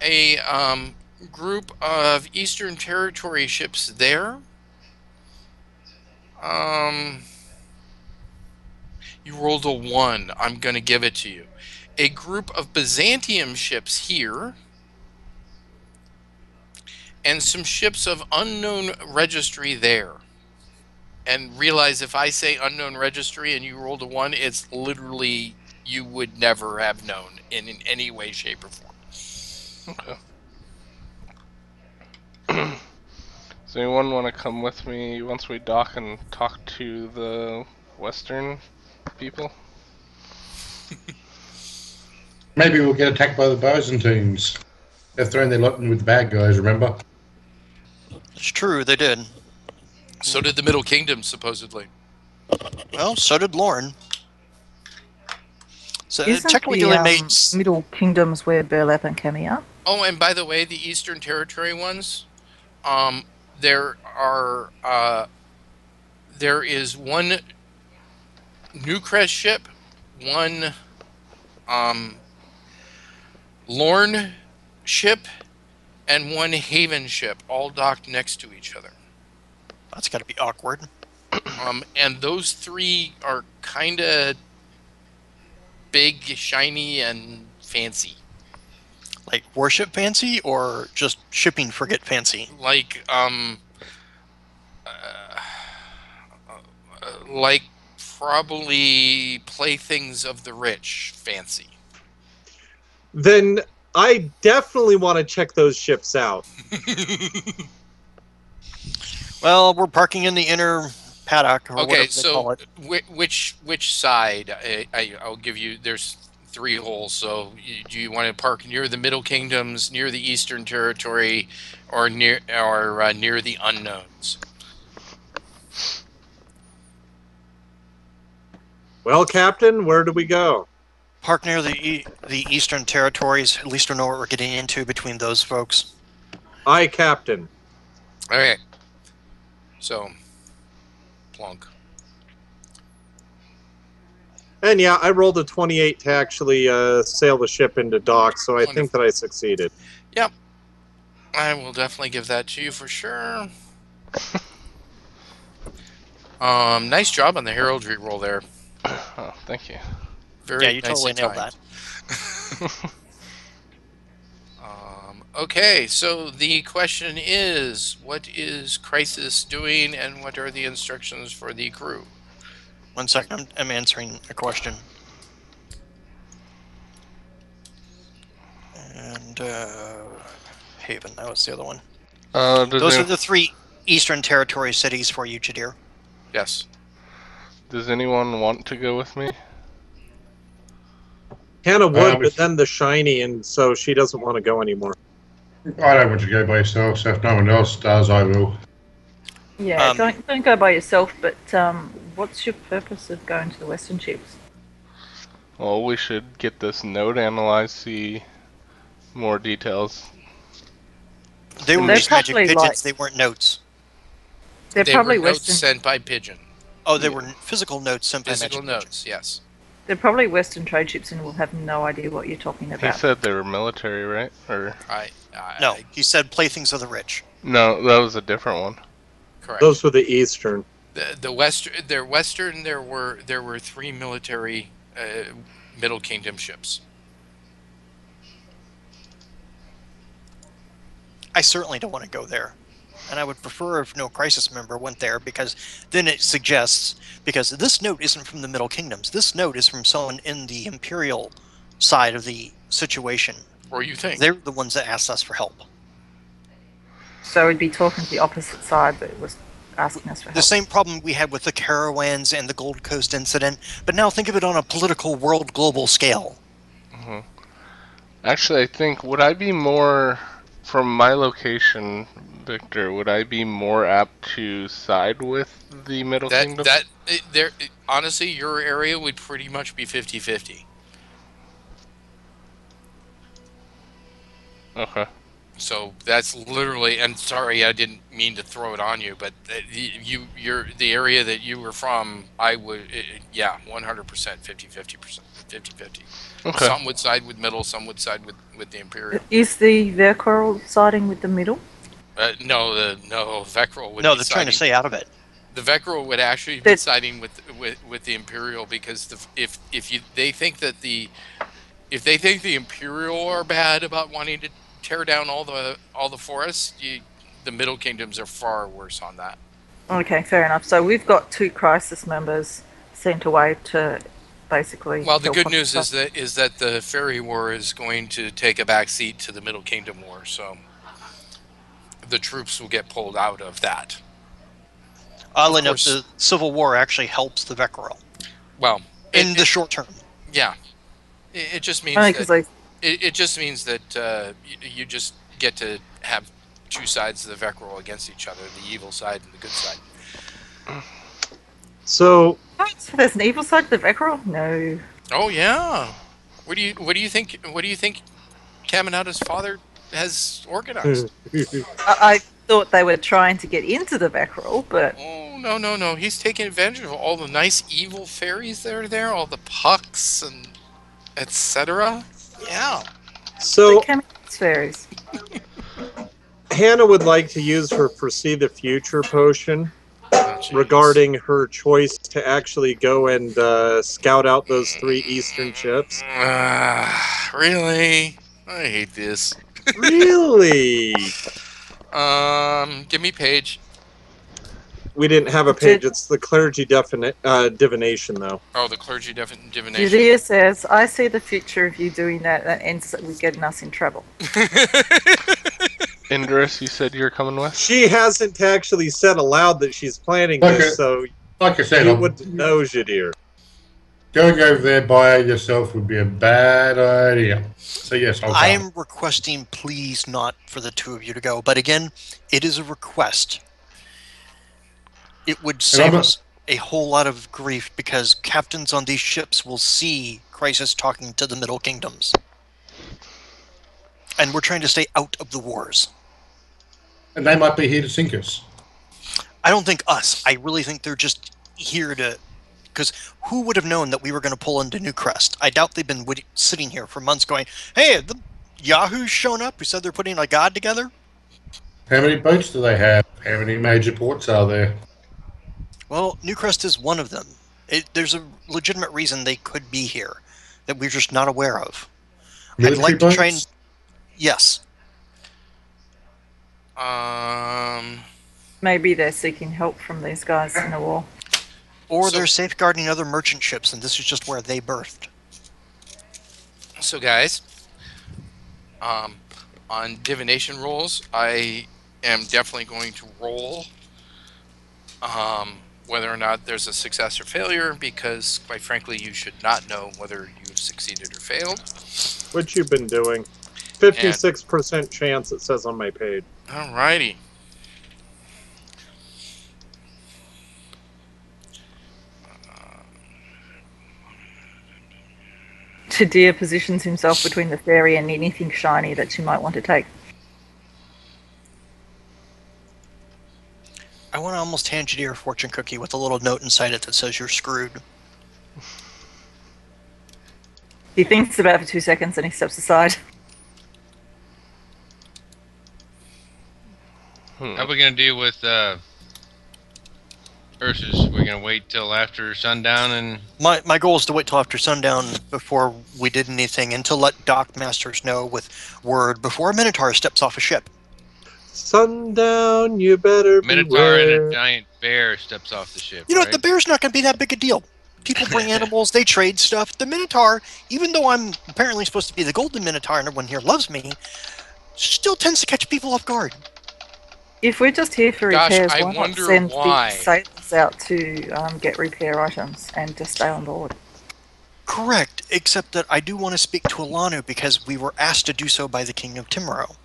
A group of Eastern Territory ships there. You rolled a 1. I'm going to give it to you. A group of Byzantium ships here. And some ships of unknown registry there. And realize if I say unknown registry and you rolled a 1, it's literally you would never have known in any way, shape, or form. Okay. Does anyone want to come with me once we dock and talk to the Western people? Maybe we'll get attacked by the Byzantines. They're throwing their lot in with the bad guys, remember? It's true, they did. So did the Middle Kingdom, supposedly. Well, so did Lorne. So Isn't technically, the they made Middle Kingdoms where Burlap and Cammy are? Oh, and by the way, the Eastern Territory ones, there is one Newcrest ship, one Lorne ship, and one Haven ship, all docked next to each other. That's got to be awkward. And those three are kind of big, shiny, and fancy. Like warship fancy or just shipping frigate fancy? Like probably playthings of the rich fancy. Then I definitely want to check those ships out. Well, we're parking in the inner paddock or Okay, whatever they call so it. which side? I'll give you. There's 3 holes. So do you want to park near the Middle Kingdoms, near the Eastern Territory, or near the unknowns? Well, Captain, where do we go? Park near the Eastern Territories. At least we know what we're getting into between those folks. Aye, Captain. Okay. So, plunk. And yeah, I rolled a 28 to actually sail the ship into dock, so I think that I succeeded. Yep. I will definitely give that to you for sure. Nice job on the heraldry roll there. Oh, thank you. Very Yeah, you totally nicely nailed that. timed. Okay, so the question is, what is Crisis doing, and what are the instructions for the crew? 1 second, I'm answering a question. And Haven, that was the other one. Those are the 3 Eastern Territory cities for you, Jadir. Yes. Does anyone want to go with me? Hannah would, but then the shiny, and so she doesn't want to go anymore. I don't want you to go by yourself, so if no one else does, I will. Yeah, don't go by yourself, but what's your purpose of going to the Western ships? Well, we should get this note analyzed, see more details. They were just magic pigeons, they weren't notes. They're probably were notes Western sent by pigeon. Oh, they were physical notes sent by Physical magic notes, yes. They're probably Western trade ships and will have no idea what you're talking about. He said they were military, right? Or No, he said playthings of the rich. no, that was a different one. Correct. Those were the Eastern. The Western. There were 3 military Middle Kingdom ships. I certainly don't want to go there. And I would prefer if no Crisis member went there, because then it suggests, because this note isn't from the Middle Kingdoms. This note is from someone in the Imperial side of the situation. Or you think? They're the ones that asked us for help. So we'd be talking to the opposite side that was asking us for help. The same problem we had with the caravans and the Gold Coast incident, but now think of it on a political world global scale. Mm-hmm. Actually, I think, would I be more, from my location, Victor, would I be more apt to side with the Middle Kingdom? Honestly, your area would pretty much be 50-50. Okay. So that's literally, and sorry, I didn't mean to throw it on you, but the area that you were from, I would, 100%, 50-50%, 50-50. Okay. Some would side with Middle, some would side with the Imperial. Is the Vercoral siding with the Middle? No, Vecral would. No, be they're siding. trying to stay out of it. The Vecral would actually be siding with the Imperial, because if they think the Imperial are bad about wanting to tear down all the forests, the Middle Kingdoms are far worse on that. Okay, fair enough. So we've got 2 crisis members sent away to basically. Well, the help good on news stuff. is that the Fairy War is going to take a back seat to the Middle Kingdom War, so the troops will get pulled out of that. Oddly Of enough, course. the Civil War actually helps the Vecrel Well, in the short term. yeah, it just means Only that because it just means that you just get to have 2 sides of the Vecrol against each other, the evil side and the good side. So there's an evil side to the Vecrol? No. Oh yeah. What do you think Caminata's father has organized? I thought they were trying to get into the Vecrol, but Oh no. He's taking advantage of all the nice evil fairies that are there, all the pucks and etc. Yeah. so they came as fairies. Hannah would like to use her foresee the future potion Oh, jeez. regarding her choice to actually go and scout out those 3 eastern ships. Really? I hate this. Really? Give me page. We didn't have a page. It's the clergy divination, though. Oh, the clergy divination. Judea says, I see the future of you doing that. That ends with getting us in trouble. Indris, you said you were coming with? She hasn't actually said aloud that she's planning Okay. this, so Like I said, you wouldn't know, Jadir. going over there by yourself would be a bad idea. So yes, I'll I come. am requesting, please, not for the 2 of you to go. But again, it is a request. It would save us a whole lot of grief because captains on these ships will see Crisis talking to the Middle Kingdoms. And we're trying to stay out of the wars. And they might be here to sink us. I don't think us. I really think they're just here to... Because who would have known that we were going to pull into New Crest? I doubt they've been sitting here for months going, hey, the Yahoo's shown up who said they're putting a god together? How many boats do they have? How many major ports are there? Well, New Crest is one of them. There's a legitimate reason they could be here that we're just not aware of. Military I'd like boats? to try and... Yes. Maybe they're seeking help from these guys in the war. Or they're safeguarding other merchant ships, and this is just where they birthed. So, guys, on divination rolls, I am definitely going to roll whether or not there's a success or failure, because, quite frankly, you should not know whether you've succeeded or failed. What you've been doing. 56% chance, it says on my page. Alrighty. Judea positions himself between the fairy and anything shiny that she might want to take. I want to almost hand you your fortune cookie with a little note inside it that says you're screwed. He thinks about it for 2 seconds and he steps aside. How are we going to deal with Ursus? We're going to wait till after sundown and... My goal is to wait till after sundown before we did anything, and to let dock masters know with word before a Minotaur steps off a ship. Sundown, you better Minotaur beware. and a giant bear steps off the ship. You know, right? the bear's not going to be that big a deal. People bring animals, they trade stuff. The Minotaur, even though I'm apparently supposed to be the golden Minotaur and everyone here loves me, still tends to catch people off guard. If we're just here for Gosh, repairs, I why not wonder send why. the sailors out to get repair items and just stay on board? Correct, except that I do want to speak to Alanu because we were asked to do so by the King of Timoro.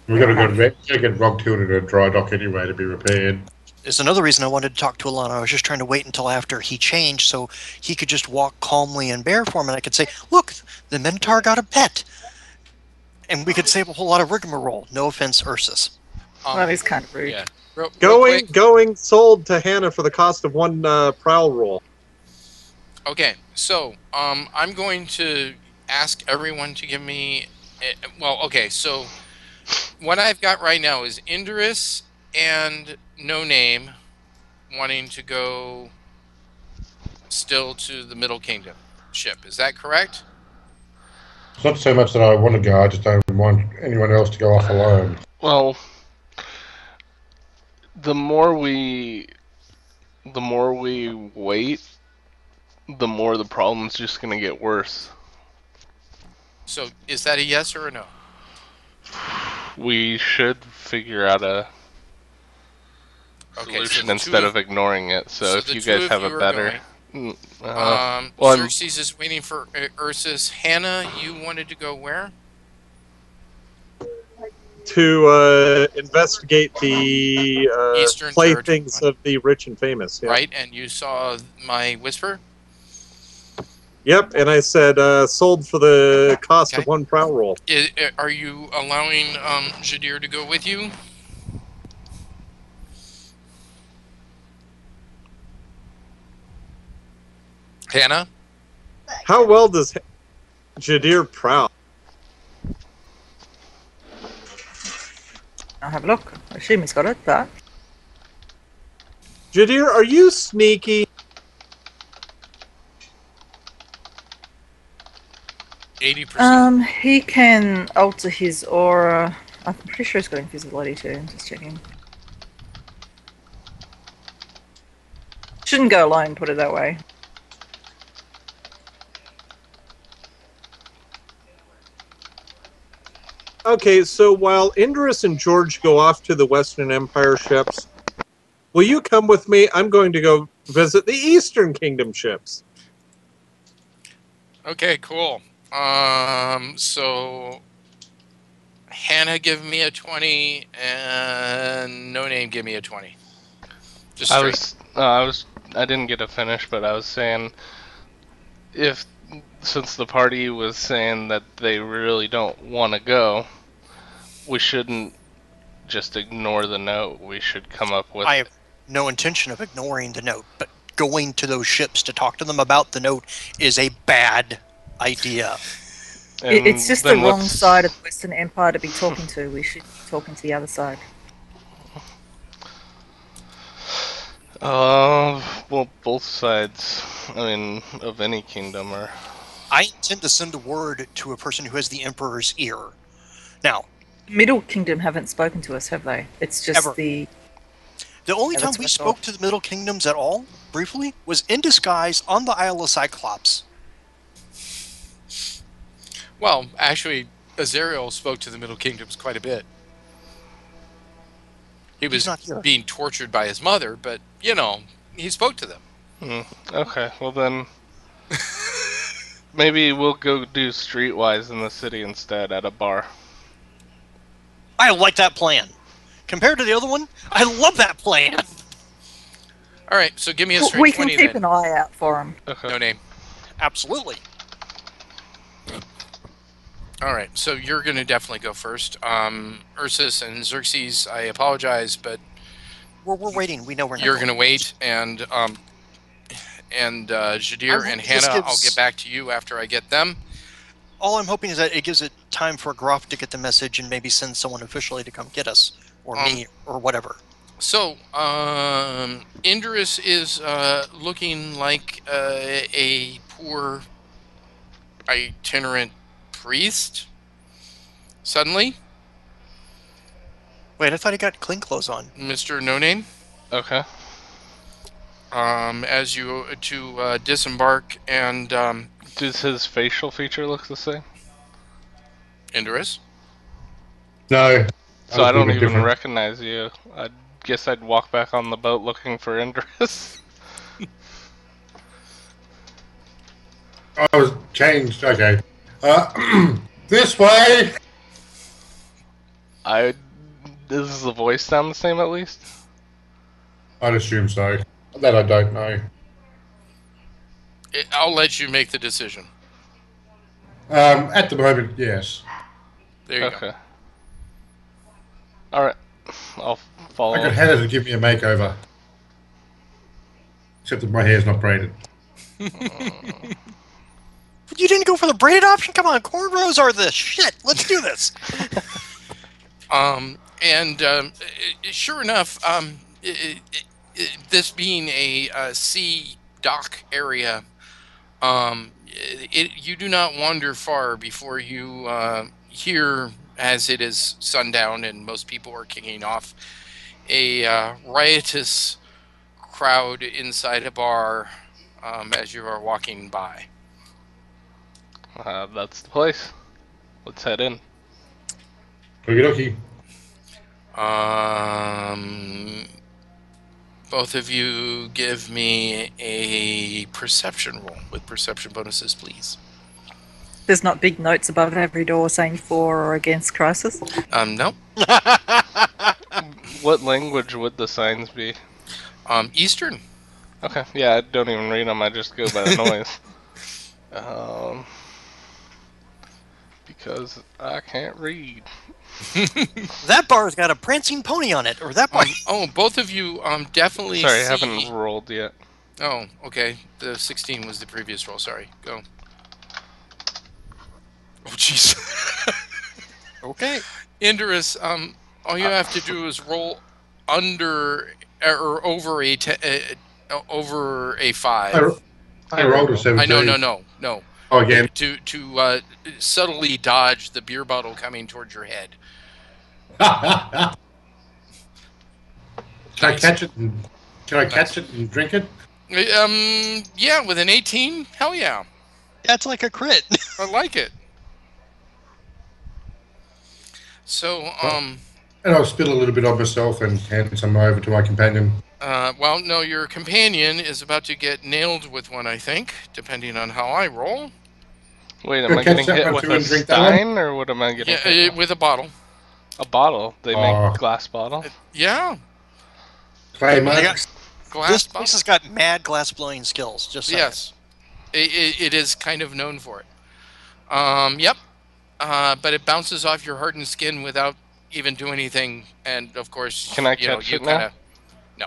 We've got to get Rog tilted at a dry dock anyway to be repaired. It's another reason I wanted to talk to Alana. I was just trying to wait until after he changed so he could just walk calmly in bear form and I could say, look, the Minotaur got a pet. And we could save a whole lot of rigmarole. No offense, Ursus. That is kind of rude. Yeah. Real Going sold to Hannah for the cost of 1 prowl roll. Okay, so I'm going to ask everyone to give me... so what I've got right now is Indris and No Name wanting to go still to the Middle Kingdom ship. Is that correct? It's not so much that I want to go, I just don't want anyone else to go off alone. Well, The more we wait, the more the problem's just gonna get worse. So is that a yes or a no? We should figure out a Okay, solution so instead of ignoring it. So if the you two guys of have a you are better, going. well, Xerxes is waiting for Ursus. Hannah, you wanted to go where? To investigate the Eastern playthings Territory, of the rich and famous. Yeah. right? And you saw my whisper? Yep, and I said sold for the cost Okay. of one prowl roll. Are you allowing Jadir to go with you? Hannah? How well does Jadir prowl? I'll have a look. I assume he's got it, but Jadir, are you sneaky? 80%. he can alter his aura. I'm pretty sure he's got invisibility too. I'm just checking. Shouldn't go alone, put it that way. Okay, so while Indris and George go off to the Western Empire ships, will you come with me? I'm going to go visit the Eastern Kingdom ships. Okay, cool. So Hannah give me a 20 and No Name give me a 20. Just straight. I didn't get to finish, but I was saying since the party was saying that they really don't want to go, we shouldn't just ignore the note. We should come up with. I have no intention of ignoring the note, but going to those ships to talk to them about the note is a bad idea. It's just the wrong side of the Western Empire to be talking to. We should be talking to the other side. Well, both sides, of any kingdom are. I intend to send a word to a person who has the Emperor's ear. Now, Middle Kingdom haven't spoken to us, have they? It's just ever. the only time we spoke to the Middle Kingdoms at all, briefly, was in disguise on the Isle of Cyclops. Well, actually, Azariel spoke to the Middle Kingdoms quite a bit. He was being tortured by his mother, but, he spoke to them. Okay, well then, maybe we'll go do Streetwise in the city instead at a bar. I like that plan. Compared to the other one, I love that plan. All right, so give me a straight 20 We can keep an eye out for him. Okay. No Name. Absolutely. All right, so you're going to definitely go first. Ursus and Xerxes, I apologize, but we're waiting. We know we're not. You're going to wait, and Jadir and Hannah, I'll get back to you after I get them. All I'm hoping is that it gives it time for Groff to get the message and maybe send someone officially to come get us, or me, or whatever. So, Indris is looking like a poor itinerant priest. Suddenly. Wait, I thought he got clean clothes on. Mr. No Name. Okay. As you disembark and does his facial feature look the same? Indris? No. So I don't even recognize you. I guess I'd walk back on the boat looking for Indris. I was changed. Okay. This way. Does the voice sound the same at least? I'd assume so. That I don't know. I'll let you make the decision. At the moment, yes. There you go. All right. I'll follow. I got Hannah to give me a makeover. Except that my hair's not braided. You didn't go for the braided option? Come on, cornrows are the shit. Let's do this. Sure enough, this being a sea dock area, you do not wander far before you hear, as it is sundown and most people are kicking off, a riotous crowd inside a bar as you are walking by. That's the place. Let's head in. Okie Both of you give me a perception roll with perception bonuses, please. There's not big notes above every door saying for or against crisis. No. What language would the signs be? Eastern. Okay, yeah, I don't even read them. I just go by the noise. Because I can't read. That bar's got a prancing pony on it, or that bar. Both of you definitely Sorry, see... I haven't rolled yet. Oh, okay. The 16 was the previous roll. Sorry. Go. Oh, jeez. Okay. Indorus, all you have to do is roll under or over a 5. I rolled a 17. No. Oh, again. To subtly dodge the beer bottle coming towards your head. Can I catch it? Can I catch it and drink it? Yeah, with an 18, hell yeah. That's like a crit. I like it. So, And I'll spill a little bit on myself and hand some over to my companion. well, no, your companion is about to get nailed with one, I think, depending on how I roll. Wait, am I getting hit with a stein, or what am I getting hit with? With a bottle. A bottle? They make glass bottle? Yeah. Clay This Glass place has got mad glass blowing skills. Just saying. Yes. It is kind of known for it. Yep. But it bounces off your hardened skin without even doing anything. And, of course, can I catch it now? No.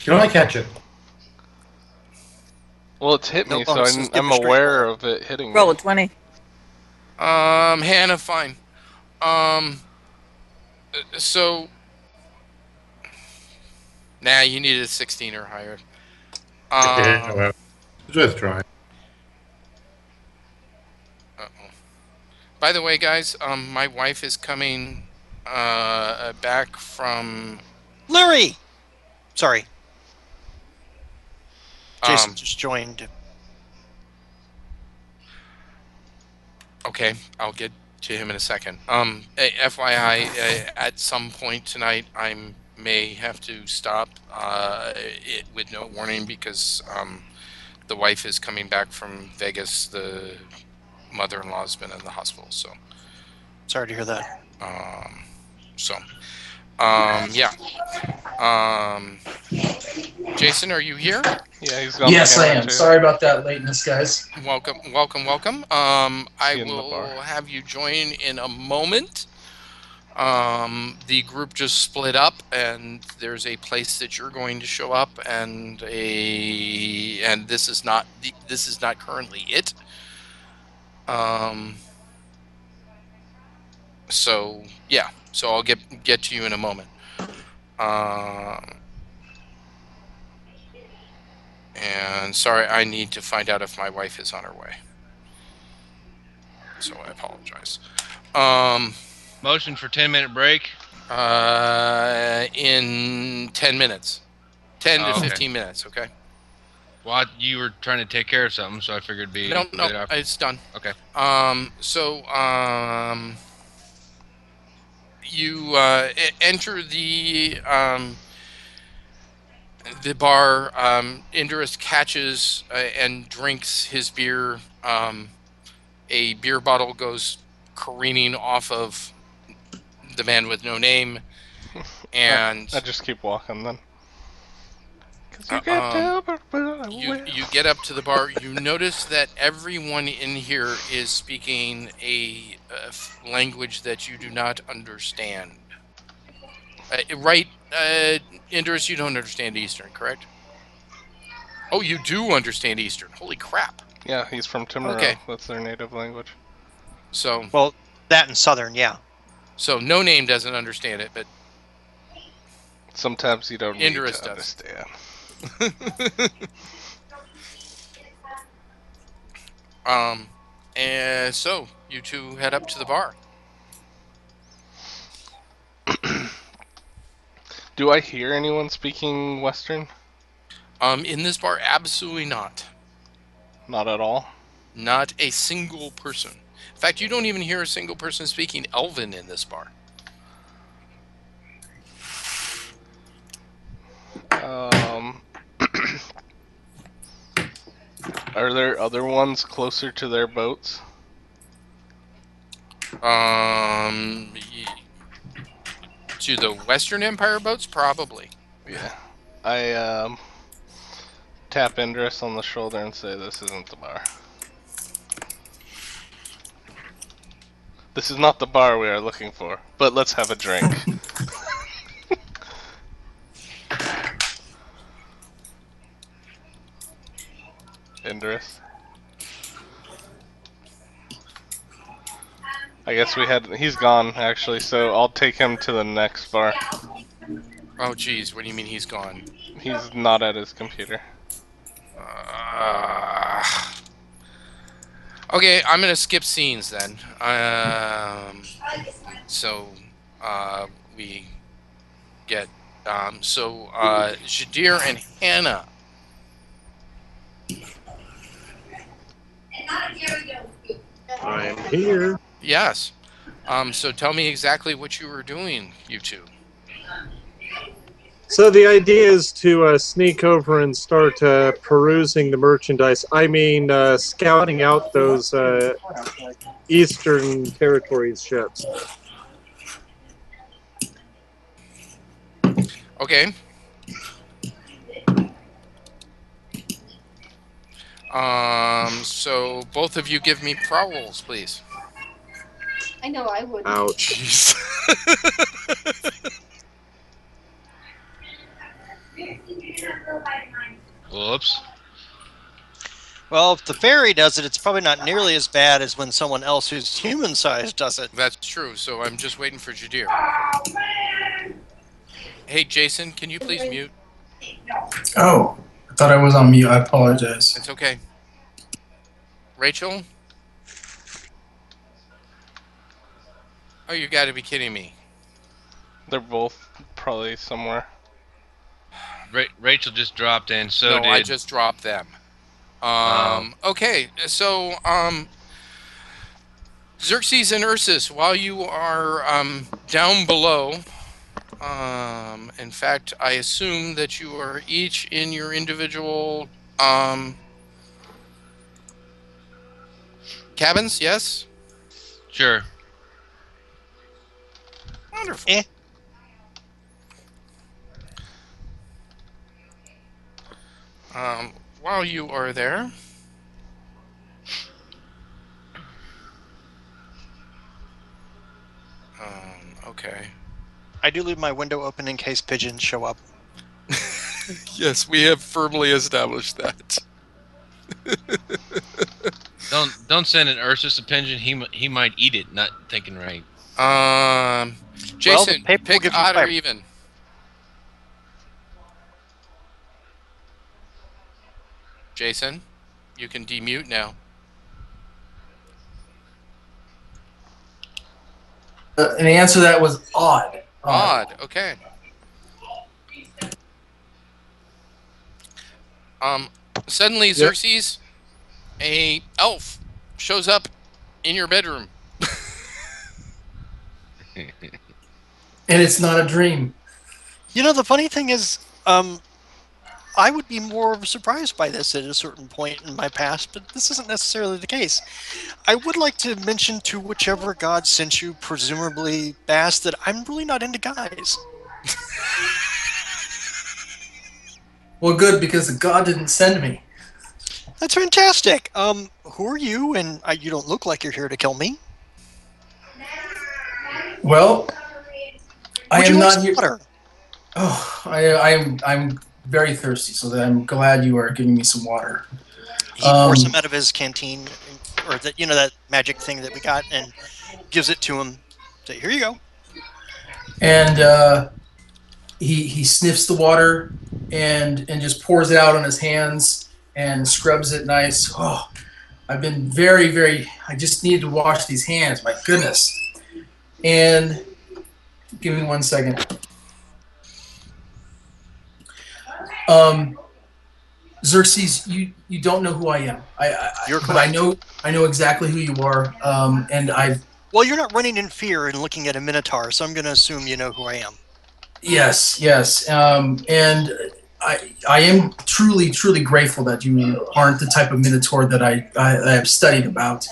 Can I catch it? Well, it's hit me, so I'm aware of it hitting me. Roll a 20. Hannah, fine. So... Nah, you needed a 16 or higher. Well, it's worth trying. By the way, guys, my wife is coming back from... Larry! Sorry. Jason just joined. Okay, I'll get to him in a second. FYI, at some point tonight, I may have to stop it with no warning because the wife is coming back from Vegas. The mother-in-law's been in the hospital, so. Sorry to hear that. Yeah. Jason, are you here? Yeah, he's gone. Yes, I am. Sorry about that lateness, guys. Welcome. I will have you join in a moment. The group just split up, and there's a place that you're going to show up, and this is not currently it. So yeah, so I'll get to you in a moment. And sorry, I need to find out if my wife is on her way. So I apologize. Motion for 10-minute break. In 10 minutes. 10 to 15 minutes, okay? Well, you were trying to take care of something, so I figured it'd be... No, it's done. Okay. You enter the bar. Indorus catches and drinks his beer. A beer bottle goes careening off of the man with no name, and I just keep walking then. You get up to the bar. You notice that everyone in here is speaking a language that you do not understand. Right, Indorus, you don't understand Eastern, correct? Oh, you do understand Eastern. Holy crap. Yeah, he's from Timor. Okay. That's their native language. So... Well, that and Southern, yeah. So No Name doesn't understand it, but... Sometimes you don't need Indorus to understand. And so you two head up to the bar. Do I hear anyone speaking Western? In this bar, absolutely not. Not at all. Not a single person. In fact, you don't even hear a single person speaking Elven in this bar. Are there other ones closer to their boats? To the Western Empire boats, probably. Yeah. I tap Indris on the shoulder and say, "This isn't the bar. This is not the bar we are looking for, but let's have a drink." Indris. I guess he's gone, actually, so I'll take him to the next bar. Oh, geez, what do you mean he's gone? He's not at his computer. Okay, I'm gonna skip scenes then. We get Jadir and Hannah. I'm here. Yes. So tell me exactly what you were doing, you two. So the idea is to sneak over and start perusing the merchandise. I mean, scouting out those Eastern Territories ships. Okay. So both of you give me prowl rolls, please. I know I would. Ouch. Whoops. Well, if the fairy does it, it's probably not nearly as bad as when someone else who's human-sized does it. That's true, so I'm just waiting for Jadir. Hey, Jason, can you please mute? Oh, I thought I was on mute. I apologize. It's okay. Rachel? Oh, you gotta be kidding me. They're both probably somewhere. Rachel just dropped in, so no, I just dropped them. Okay, so, Xerxes and Ursus, while you are, down below, in fact, I assume that you are each in your individual, cabins, yes? Sure. Wonderful. While you are there, okay. I do leave my window open in case pigeons show up. Yes, we have firmly established that. Don't send an Ursus a pigeon. He might eat it. Not thinking right. Jason, well, pick odd or even. Jason, you can demute now. And the answer to that was odd. Odd, okay. Suddenly, Xerxes, a elf shows up in your bedroom. And it's not a dream. You know, the funny thing is, I would be more surprised by this at a certain point in my past, but this isn't necessarily the case. I would like to mention to whichever god sent you, presumably Bass, that I'm really not into guys. Well, good, because the god didn't send me. That's fantastic. Who are you? And you don't look like you're here to kill me. Well, I am not here. Water? Oh, I'm very thirsty, so I'm glad you are giving me some water. He pours some out of his canteen, or that magic thing that we got, and gives it to him. Say, here you go. And he sniffs the water and just pours it out on his hands and scrubs it nice. Oh, I've been very. I just needed to wash these hands. My goodness. And give me 1 second. Xerxes, you don't know who I am. You're but I correct. know exactly who you are. And I've Well, you're not running in fear and looking at a minotaur, so I'm going to assume you know who I am. yes. And I am truly grateful that you aren't the type of minotaur that I have studied about.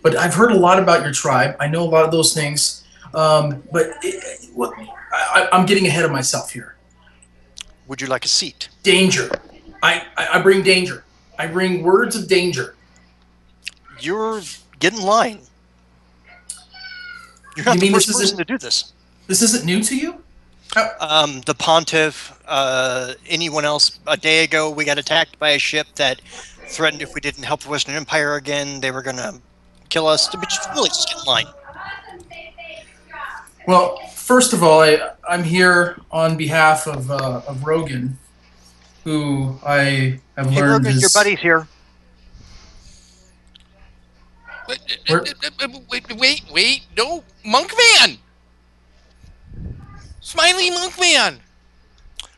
But I've heard a lot about your tribe. I know a lot of those things. I'm getting ahead of myself here. Would you like a seat? Danger. I bring danger. I bring words of danger. You're get in line. You're not the first person to do this. This isn't new to you? The Pontiff, anyone else. A day ago, we got attacked by a ship that threatened if we didn't help the Western Empire again, they were going to kill us. But really, just get in line. Well, first of all, I'm here on behalf of Rogan, who I have learned Rogan, is... your buddy's here. Wait, no, Monkman! Smiley Monkman!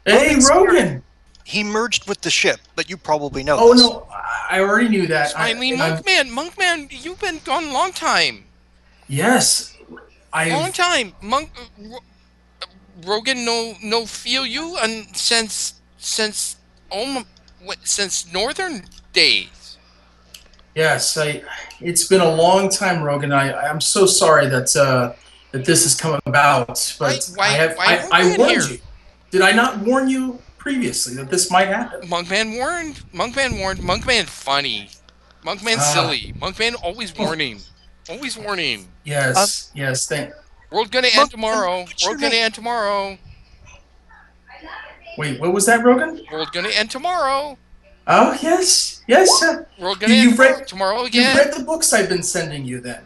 Hey, Rogan! He merged with the ship, but you probably know Oh, this. no, I already knew that. Smiley Monkman, you've been gone a long time. Yes. Long time. Rogan no feel you and since Northern days. Yes, it's been a long time, Rogan. I'm so sorry that this has come about, but I warned you. Did I not warn you previously that this might happen? Monkman warned. Monkman funny. Monkman silly. Monkman always warning. Always warning. Yes. World gonna end tomorrow. World gonna end tomorrow. Wait, what was that, Rogan? World gonna end tomorrow. Oh, yes. World gonna end tomorrow again. You've read the books I've been sending you then.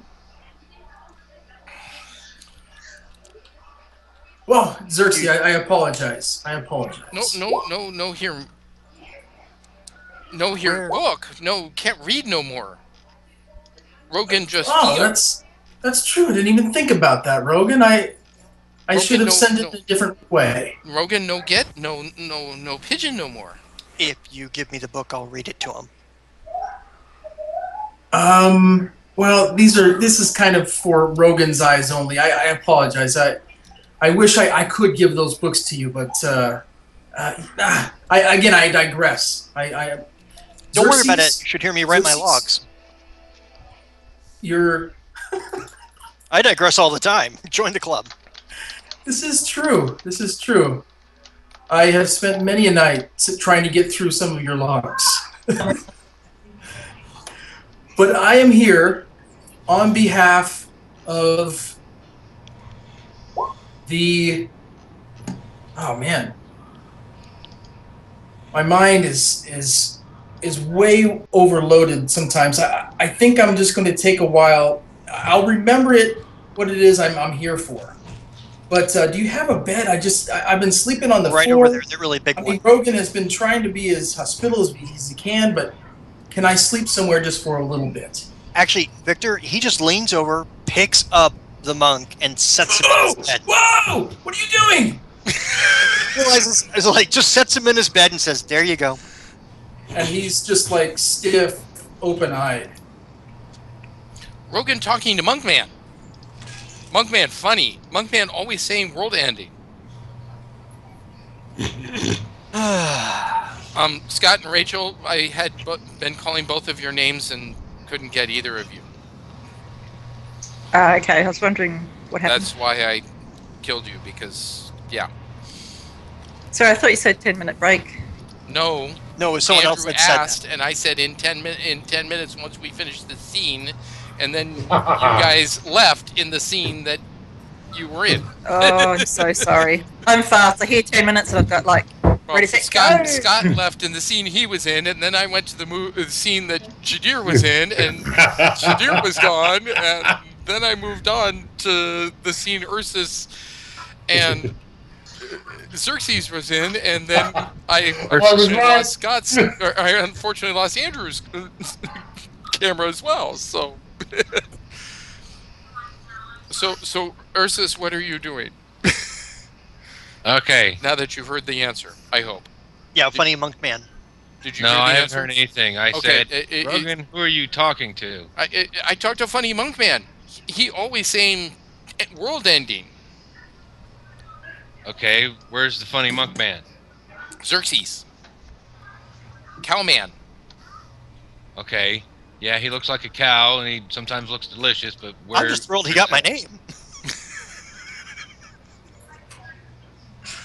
Well, Xerxes, I apologize. No here book. No, can't read no more. Rogan just that's true. I didn't even think about that, Rogan. I should have sent it a different way. Rogan no pigeon no more. If you give me the book, I'll read it to him. Well, this is kind of for Rogan's eyes only. I apologize. I wish I could give those books to you, but I digress. Don't worry about it. You should hear me write my logs. I digress all the time. Join the club. This is true. I have spent many a night trying to get through some of your logs. But I am here on behalf of the... Oh, man. My mind is way overloaded sometimes. I think I'm just going to take a while. I'll remember what it is I'm here for. But do you have a bed? I've been sleeping on the floor. Right over there, the really big one. Rogan has been trying to be as hospitable as he can, but can I sleep somewhere just for a little bit? Actually, Victor, he just leans over, picks up the monk, and sets him in his bed. Whoa! What are you doing? Realizes, just sets him in his bed and says, "There you go." And he's just like stiff, open-eyed. Rogan talking to Monkman. Monkman funny. Monkman always saying world ending. Scott and Rachel, I had been calling both of your names and couldn't get either of you. Okay, I was wondering what happened. That's why I killed you, because, yeah. Sorry, I thought you said 10-minute break. No, it was someone else that asked, said that. and I said in 10 minutes once we finish the scene, and then you guys left in the scene that you were in. Oh, I'm so sorry. I'm fast. I hear 10 minutes and I've got ready, set, go. Scott left in the scene he was in, and then I went to the scene that Shadir was in, and Shadir was gone, and then I moved on to the scene Ursus and Xerxes was in, and then I unfortunately lost Andrew's camera as well. So Ursus, what are you doing? Okay. Now that you've heard the answer, I hope. Yeah, funny monk man. Did you No, hear the I haven't answer? heard anything. I Okay, said, Rogan, who are you talking to? I talked to Funny Monk Man. He always saying world ending. Okay, where's the funny monk man? Xerxes. Cowman. Okay, yeah, he looks like a cow, and he sometimes looks delicious, but where... I'm just thrilled he got my name.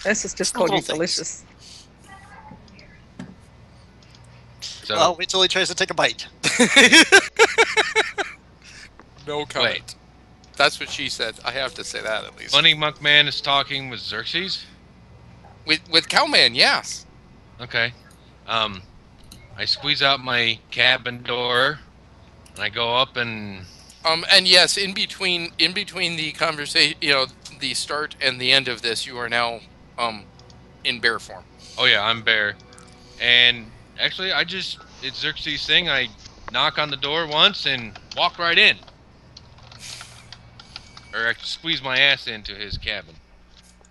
This is just Little called you things. delicious. So, Well, wait till he tries to take a bite. No comment. That's what she said. I have to say that at least. funny monk man is talking with Xerxes? With Cowman, yes. Okay. I squeeze out my cabin door, and I go up and... And yes, in between the conversation, the start and the end of this, you are now in bear form. Oh yeah, I'm bear. And actually, it's Xerxes' thing. I knock on the door once and walk right in. Or I squeeze my ass into his cabin.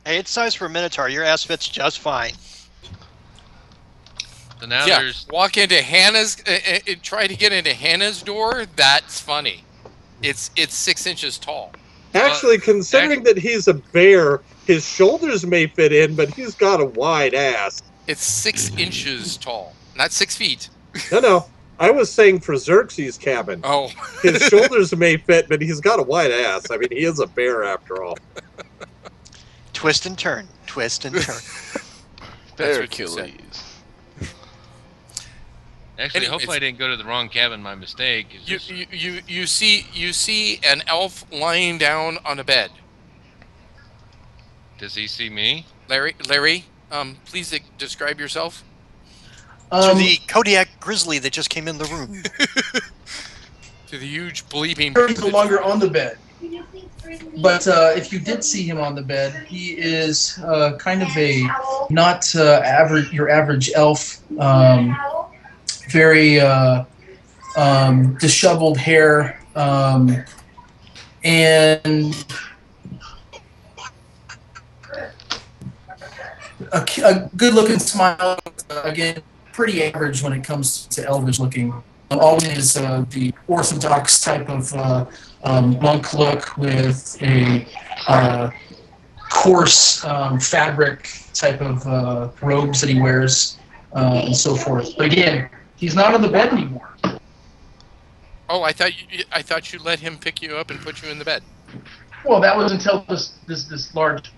Hey, it's size for a Minotaur. Your ass fits just fine. So now Yeah, there's... walk into Hannah's, try to get into Hannah's door. That's funny. It's 6 inches tall. Actually, considering that he's a bear, his shoulders may fit in, but he's got a wide ass. It's 6 inches tall, not 6 feet. No. I was saying for Xerxes' cabin. Oh. His shoulders may fit, but he's got a wide ass. I mean, he is a bear after all. Twist and turn. Twist and turn. Bear what you said. Achilles. Actually, Anyways. hopefully I didn't go to the wrong cabin. My mistake. It's You see an elf lying down on a bed. Does he see me? Larry, please describe yourself. To the Kodiak grizzly that just came in the room. To the huge bleeping. He's no longer on the bed. But if you did see him on the bed, he is kind of a not your average elf. Very disheveled hair, and a good-looking smile. Again, pretty average when it comes to elvish looking. Always the orthodox type of monk look with a coarse fabric type of robes that he wears, and so forth. But again, he's not on the bed anymore. Oh, I thought you let him pick you up and put you in the bed. Well, that was until this large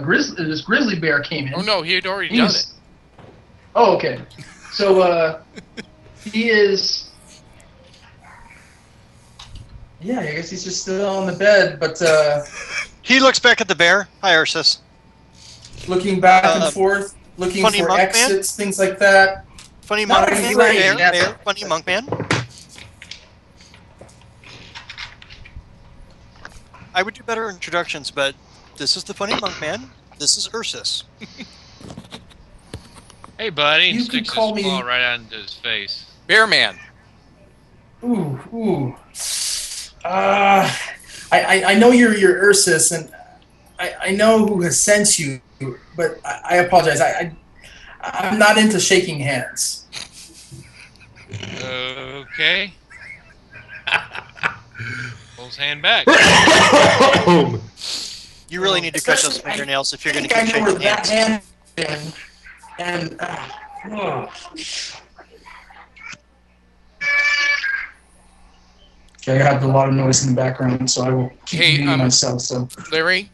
grizzly bear came in. Oh no, he had already done it. Oh, okay. So he is. Yeah, I guess he's just still on the bed, but He looks back at the bear. Hi, Ursus. looking back and forth, looking funny for monk man? exits, things like that. Funny No, monk he's man. right. Bear, That's- bear, funny monk man. I would do better introductions, but this is the funny monk man. This is Ursus. Hey, buddy. You And can sticks call his me- claw right out into his face. Bear man. Ooh. I know you're Ursus, and I know who has sent you, but I apologize. I'm not into shaking hands. Okay. Pull his hand back. You really need to cut those fingernails if you're going to I keep know where shaking that hands. hand is, and okay, I have a lot of noise in the background, so I will keep Hey, muting myself. So Larry,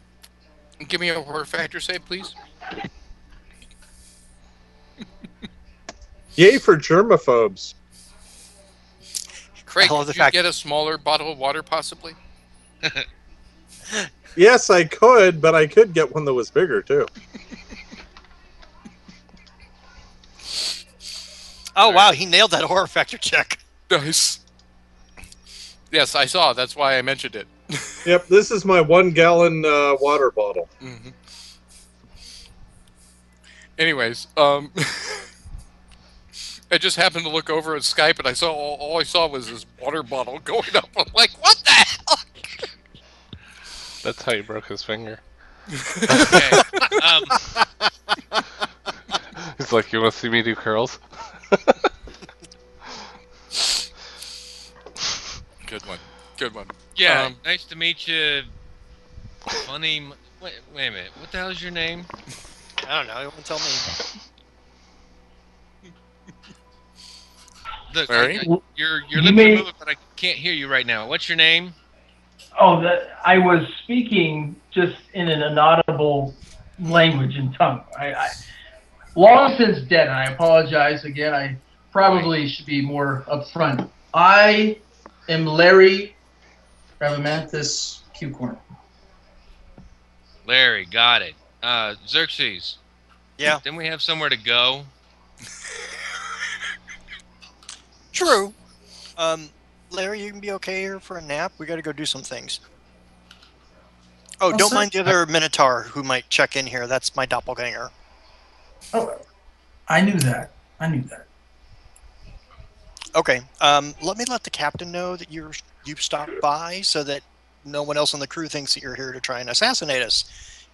give me a horror factor save, please. Yay for germaphobes. Craig, I love the could you fact- get a smaller bottle of water, possibly? Yes, I could, but I could get one that was bigger, too. Oh, wow, he nailed that horror factor check. Nice. Yes, I saw. That's why I mentioned it. Yep, this is my 1 gallon water bottle. Mm-hmm. Anyways, I just happened to look over at Skype and I saw all I saw was this water bottle going up. I'm like, what the hell? That's how you broke his finger. Okay. It's like, you want to see me do curls? Good one. Good one. Yeah, nice to meet you. Funny. Wait a minute. What the hell is your name? I don't know. You won't tell me. Look, Larry? your You lips may- are moving, but I can't hear you right now. What's your name? Oh, I was speaking just in an inaudible language and tongue. I long since dead. And I apologize again. I probably should be more upfront. I am Larry Bravamantis Pucorn. Larry, got it. Xerxes. Yeah. Then we have somewhere to go. True. Larry, you can be okay here for a nap. We got to go do some things. Oh, don't mind the other Minotaur who might check in here. That's my doppelganger. Oh, I knew that. Okay. Let me let the captain know that you've stopped by, so that no one else on the crew thinks that you're here to try and assassinate us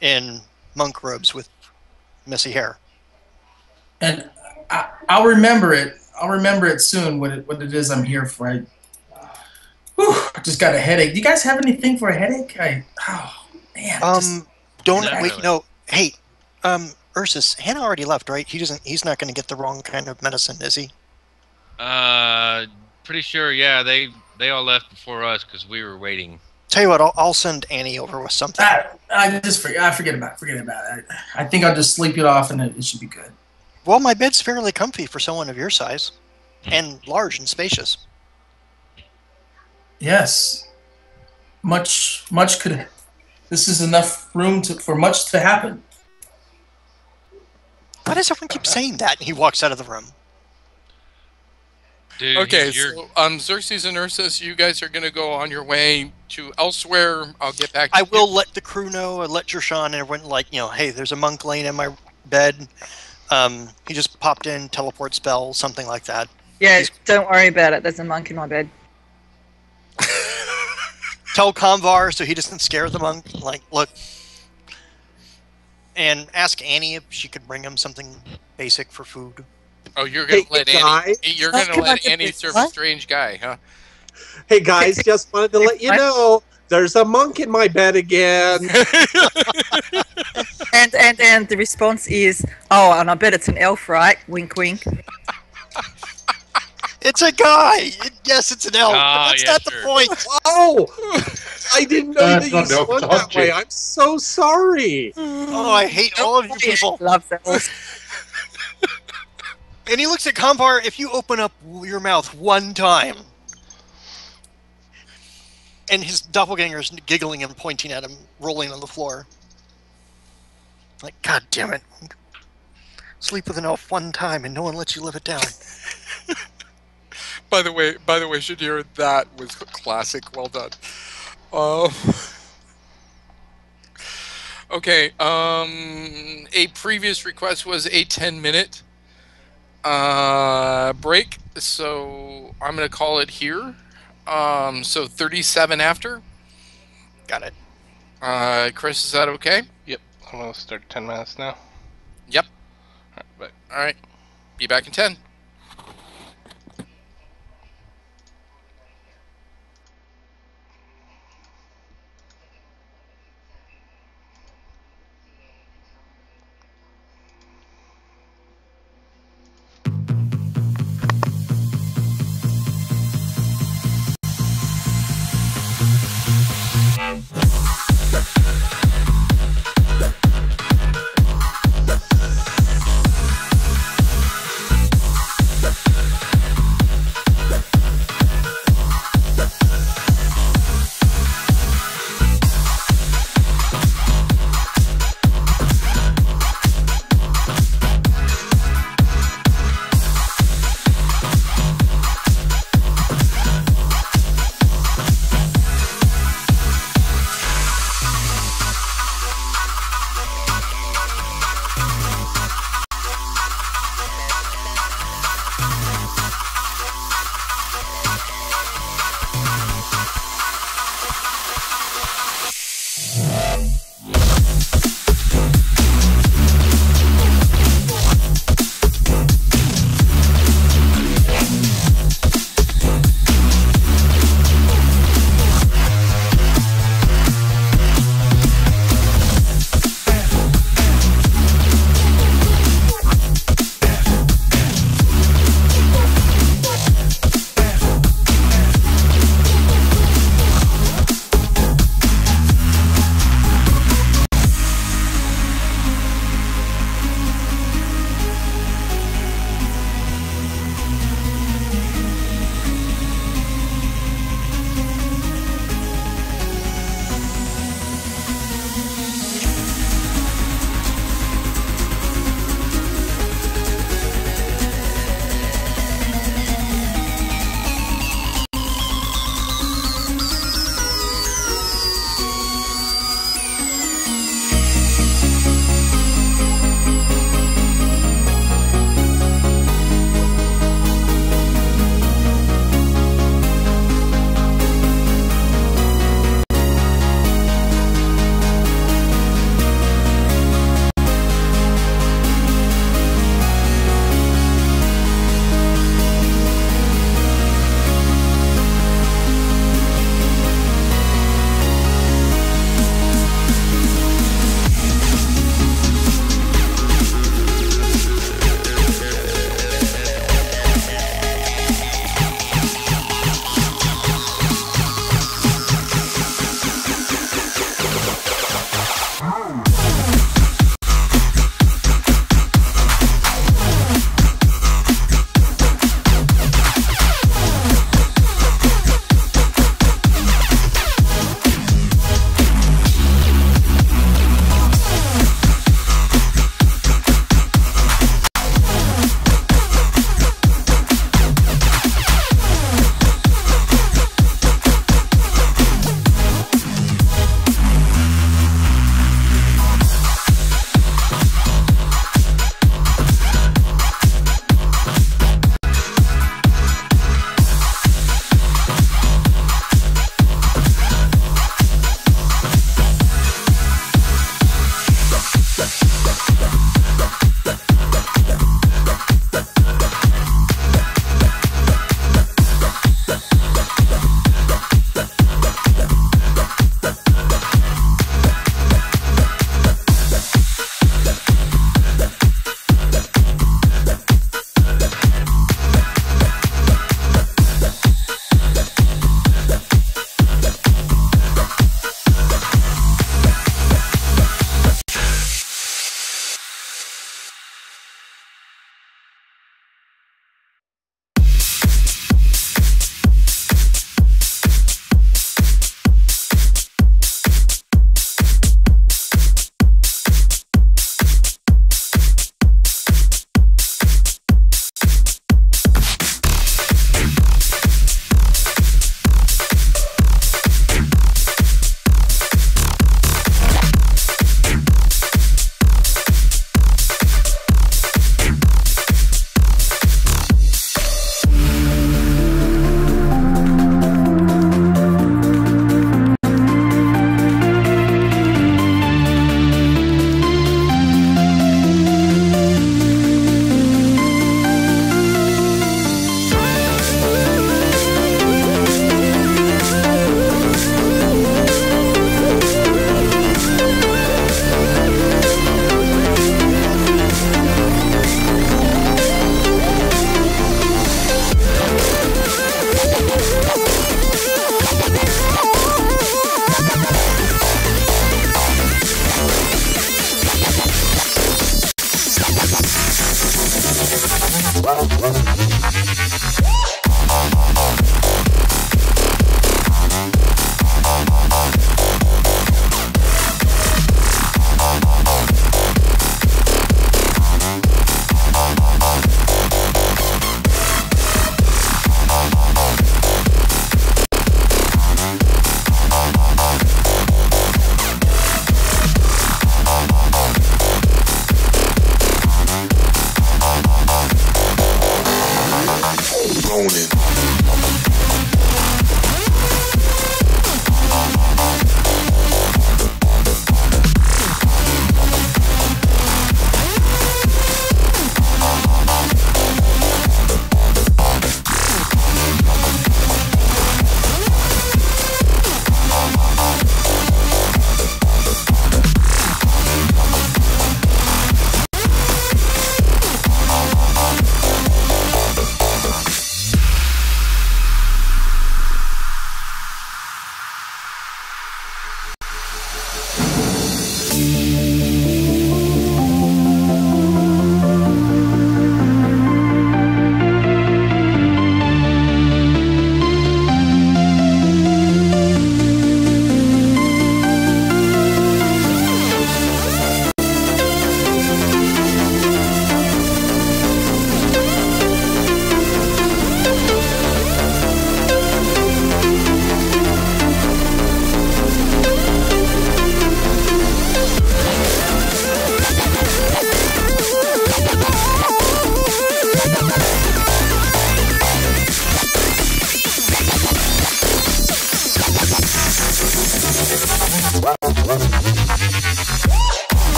in monk robes with messy hair. And I'll remember it. I'll remember it soon. What it is I'm here for. I just got a headache. Do you guys have anything for a headache? Oh man. Don't Not wait. really. No. Hey, Ursus. Hannah already left, right? He's not going to get the wrong kind of medicine, is he? Pretty sure. Yeah, they all left before us because we were waiting. Tell you what, I'll send Annie over with something. I forget about it. I think I'll just sleep it off and it should be good. Well, my bed's fairly comfy for someone of your size, and large and spacious. Yes. Much could. This is enough room for much to happen. Why does everyone keep saying that? And he walks out of the room. Dude, Okay, you're- so Xerxes and Ursus, you guys are going to go on your way to elsewhere. I'll get back to I you. will let the crew know, and let Jershawn and everyone, hey, there's a monk laying in my bed. He just popped in, teleport spell, something like that. Yeah, don't worry about it. There's a monk in my bed. Tell Convar so he doesn't scare the monk. Look. And ask Annie if she could bring him something basic for food. Oh, you're going to Hey, let guys. Annie. You're going to Come let on, Annie what? serve a strange guy, huh? Hey guys, just wanted to let you know there's a monk in my bed again. And the response is, oh, and I bet it's an elf, right? Wink, wink. It's a guy! Yes, it's an elf, Ah, but that's yeah, not sure. the point. Oh, I didn't know that It's you not elf, swung it's that object. way. I'm so sorry. Oh, I hate all of you people. Loves elves. And he looks at Convar. If you open up your mouth one time, and his doppelganger's giggling and pointing at him, rolling on the floor. Like, God damn it. Sleep with an elf one time and no one lets you live it down. By the way, Shadir, that was classic. Well done. Okay. A previous request was a 10-minute break, so I'm gonna call it here. So 37 after. Got it. Chris, is that okay? Yep, I'm gonna start 10 minutes now. Yep. Alright, bye. All right. Be back in 10.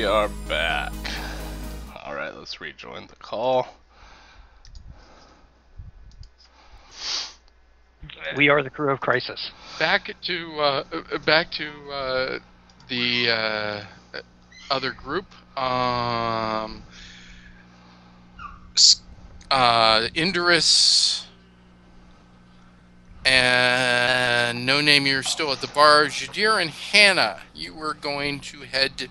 we are back. Alright, let's rejoin the call. We are the crew of Crisis. Back to the other group. Indorus and No Name, you're still at the bar. Jadir and Hannah, you were going to head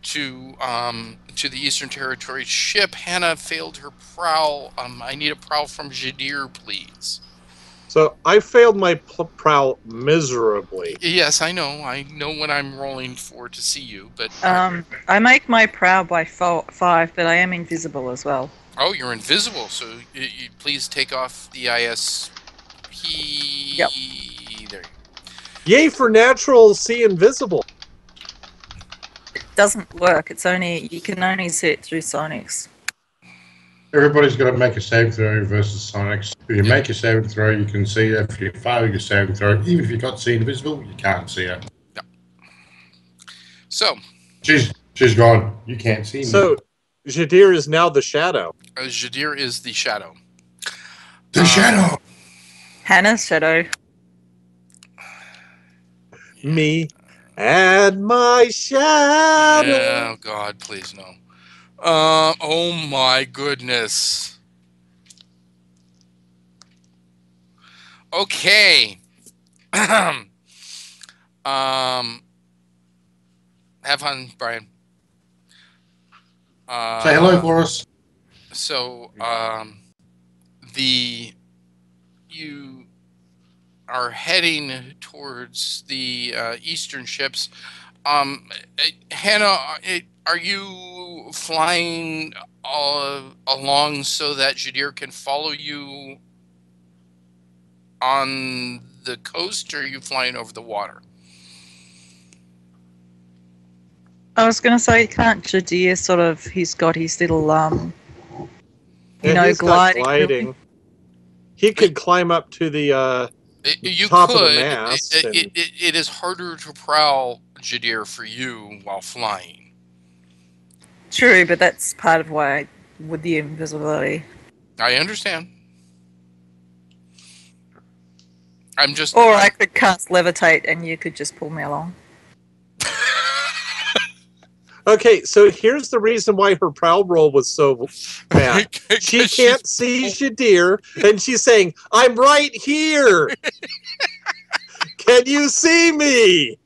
to the Eastern Territory ship. Hannah failed her prowl. I need a prowl from Jadir, please. So I failed my prowl miserably. Yes, I know. I know what I'm rolling for to see you, but I make my prowl by 5, but I am invisible as well. oh, you're invisible. So you please take off the ISP. Yep. There. Yay for natural see invisible. It doesn't work. It's only you can only see it through sonics. Everybody's got to make a saving throw versus Sonics. If you make a saving throw, you can see her. If you fail your saving throw, even if you got see invisible, you can't see her. No. So she's gone. You can't see me. So Jadir is now the shadow. Jadir is the shadow. The shadow. Hannah's shadow. Me and my shadow. Yeah, oh God, please no. Oh my goodness. Okay. Have fun, Brian. Say hello for us. So, you are heading towards the eastern ships. Hannah, are you flying along so that Jadir can follow you on the coast, or are you flying over the water? I was going to say, can't Jadir sort of? He's got his little He's got gliding. gliding. He could climb up to the You top could. of the mast. It is harder to prowl, Jadir, for you while flying. True, but that's part of why with the invisibility. I understand. I'm just. Or I could cast levitate, and you could just pull me along. Okay, so here's the reason why her prowl roll was so bad. She can't see Jadir, and she's saying, "I'm right here. Can you see me?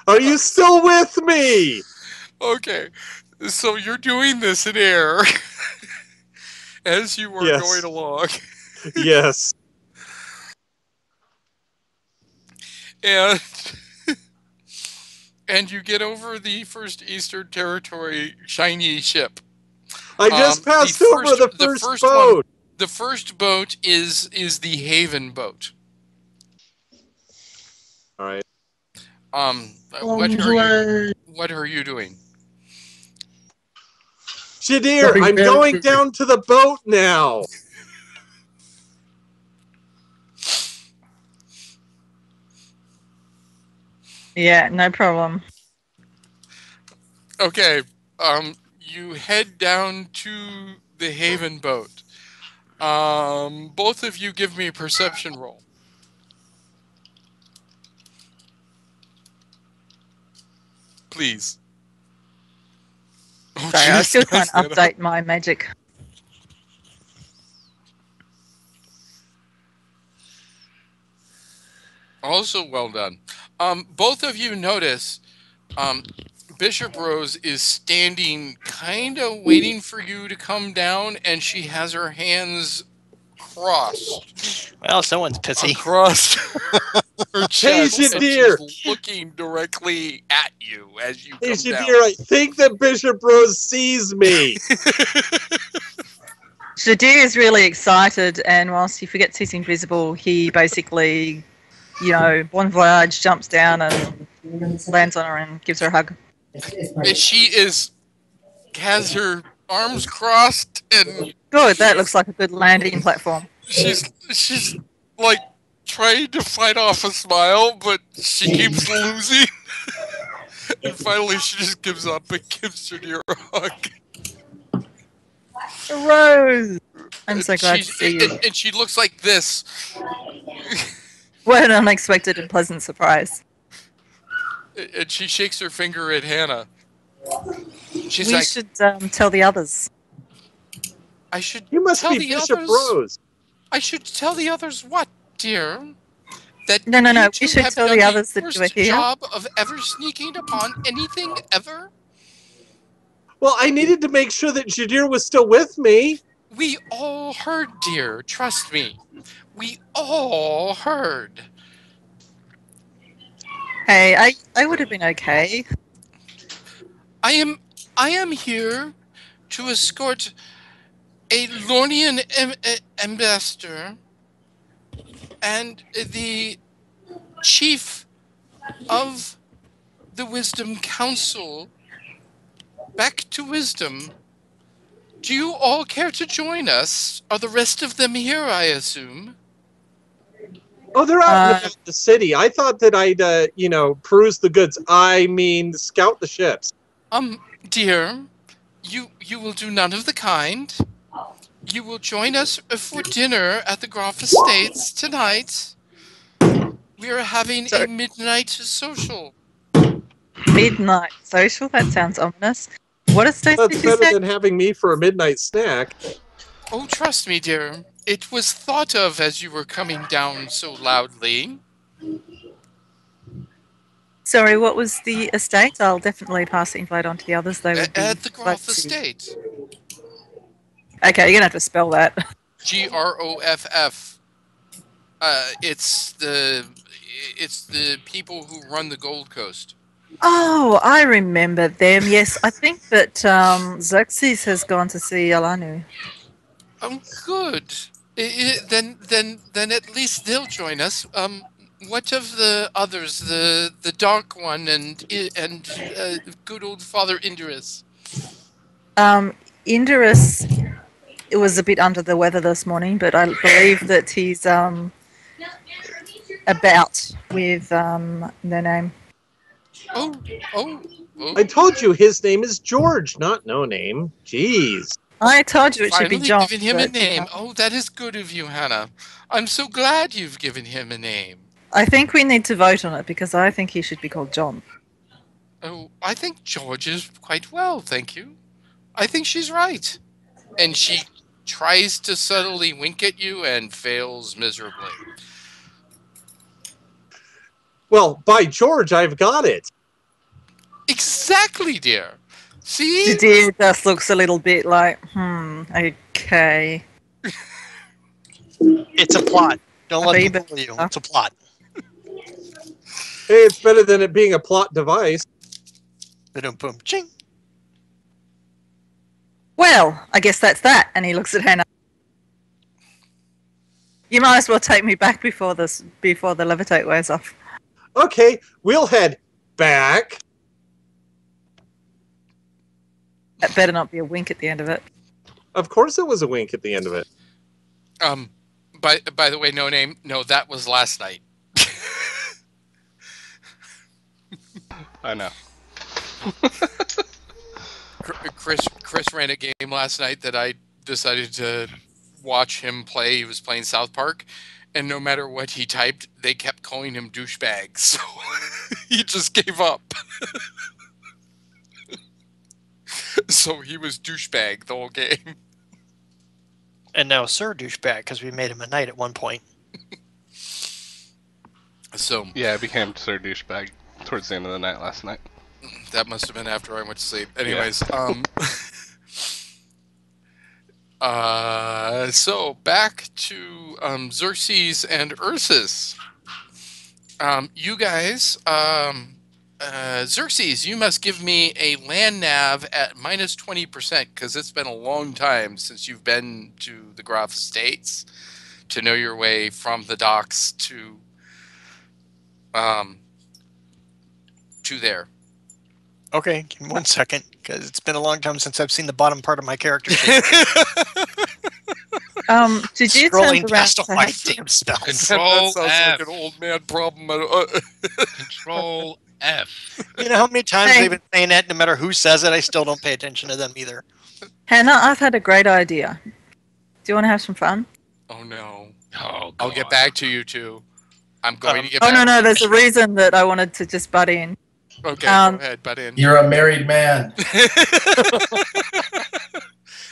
Are you still with me?" Okay, so you're doing this in air as you are going along. Yes. And you get over the first Eastern Territory shiny ship. I just passed over the first boat. The first boat is the Haven boat. All right. What are you doing? Jadir, I'm going down to the boat now. Yeah, no problem. Okay, you head down to the Haven boat. Both of you give me a perception roll. Please. Oh, Sorry, I was still trying to update my magic. Also well done. Both of you notice Bishop Rose is standing kind of waiting for you to come down, and she has her hands crossed. Well, someone's pissy. Across her chest. Hey, Jadir. She's looking directly at you as you Hey, come down. Jadir, I think that Bishop Rose sees me. Jadir is really excited, and whilst he forgets he's invisible, he basically, bon voyage, jumps down and lands on her and gives her a hug. She has her arms crossed, and Good, that looks like a good landing platform. she's like trying to fight off a smile, but she keeps losing. And finally, she just gives up and gives Jadira a hug. Rose! I'm And so glad to see you. And she looks like this. What an unexpected and pleasant surprise. And she shakes her finger at Hannah. She's We like, should tell the others. I should You must tell be the Bishop others. Rose. I should tell the others what, dear? That No. you We two should have tell done the others that worst you are here. job of ever sneaking upon anything ever? Well, I needed to make sure that Jadir was still with me. We all heard, dear. Trust me. We all heard. Hey, I would have been okay. I am here to escort a Lornian ambassador and the chief of the Wisdom Council back to Wisdom. Do you all care to join us? Are the rest of them here, I assume? Oh, they're out and about the city. I thought that I'd, peruse the goods. I mean, scout the ships. Dear, you will do none of the kind. You will join us for dinner at the Groff Estates tonight. We are having a midnight social. Midnight social? That sounds ominous. What estate That's did you better say? than having me for a midnight snack. Oh, trust me, dear. It was thought of as you were coming down so loudly. Sorry, what was the estate? I'll definitely pass the invite on to the others. They would be At the glad Groff to. Estate. Okay, you're gonna have to spell that. Groff. It's the people who run the Gold Coast. Oh, I remember them. Yes, I think that Xerxes has gone to see Alanu. Oh, good. Then at least they'll join us. What of the others? The Dark One and good old Father Indurus. Indurus was a bit under the weather this morning, but I believe that he's about with no name. Oh. I told you his name is George, not no name. Jeez. I told you it should be Finally John. given him a but, name. Oh, that is good of you, Hannah. I'm so glad you've given him a name. I think we need to vote on it because I think he should be called John. Oh, I think George is quite well, thank you. I think she's right. And she tries to subtly wink at you and fails miserably. Well, by George, I've got it. Exactly, dear. See? The deer just looks a little bit like, okay. It's a plot. Don't let Baby. them fool you. It's a plot. Hey, it's better than it being a plot device. Boom, boom, ching. Well, I guess that's that. And he looks at Hannah. You might as well take me back before the levitate wears off. Okay, we'll head back. That better not be a wink at the end of it. Of course it was a wink at the end of it. By the way, no name. No, that was last night. I know. Chris ran a game last night that I decided to watch him play. He was playing South Park, and no matter what he typed, they kept calling him douchebag. So he just gave up. So he was douchebag the whole game. And now Sir Douchebag, because we made him a knight at one point. So Yeah, I became Sir Douchebag towards the end of the night last night. that must have been after I went to sleep. Anyways, so back to Xerxes and Ursus. You guys, Xerxes, you must give me a land nav at minus 20% because it's been a long time since you've been to the Groff Estates to know your way from the docks to there. Okay, give me 1 second, because it's been a long time since I've seen the bottom part of my character sheet. Did you turn Scrolling around past all to my have damn spells. Control that sounds F. like an old man problem. Control F. You know how many times Hey. they've been saying that? No matter who says it, I still don't pay attention to them either. Hannah, I've had a great idea. Do you want to have some fun? Oh no! Oh, I'll get God. back to you two. I'm going to get Oh, back. no, there's a reason that I wanted to just butt in. Okay, go ahead, butt in. You're a married man.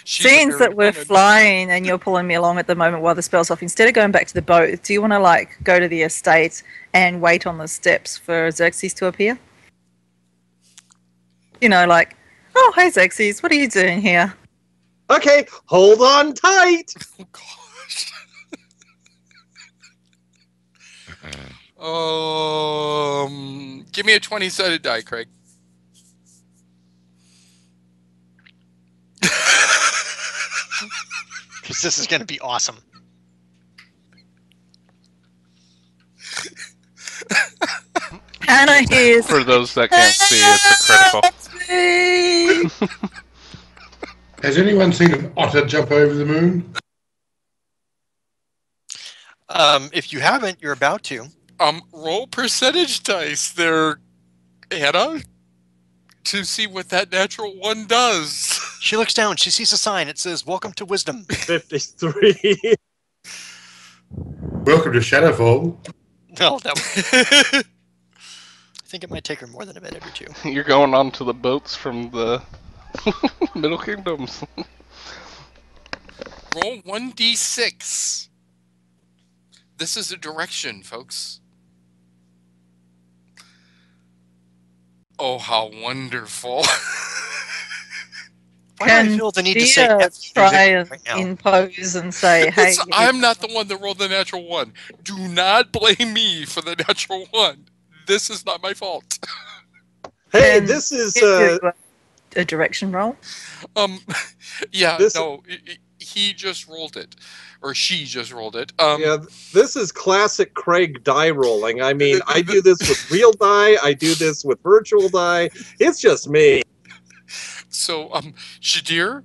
She's a Seeing married that we're woman. flying and you're pulling me along at the moment while the spell's off, instead of going back to the boat, do you want to, like, go to the estate and wait on the steps for Xerxes to appear? You know, like, oh, hey, Xerxes, what are you doing here? Okay, hold on tight. Oh gosh. Give me a 20-sided die, Craig. Because this is going to be awesome. Hannah hears. For those that can't see, it's a critical. Has anyone seen an otter jump over the moon? If you haven't, you're about to. Roll percentage dice there, Anna, to see what that natural one does. She looks down. She sees a sign. It says, "Welcome to Wisdom." 53. Welcome to Shadowfall. No, that was... I think it might take her more than a minute or two. You're going on to the boats from the Middle Kingdoms. Roll 1d6. This is a direction, folks. Oh, how wonderful. Why do I feel the need to say Dia F try and right now? impose and say, hey, I'm not the one that rolled the natural one. Do not blame me for the natural one. This is not my fault. Hey, And this is a direction roll? Yeah, This- no, he just rolled it. Or she just rolled it. yeah, this is classic Craig die rolling. I mean, I do this with real die, I do this with virtual die. It's just me. So, Shadir,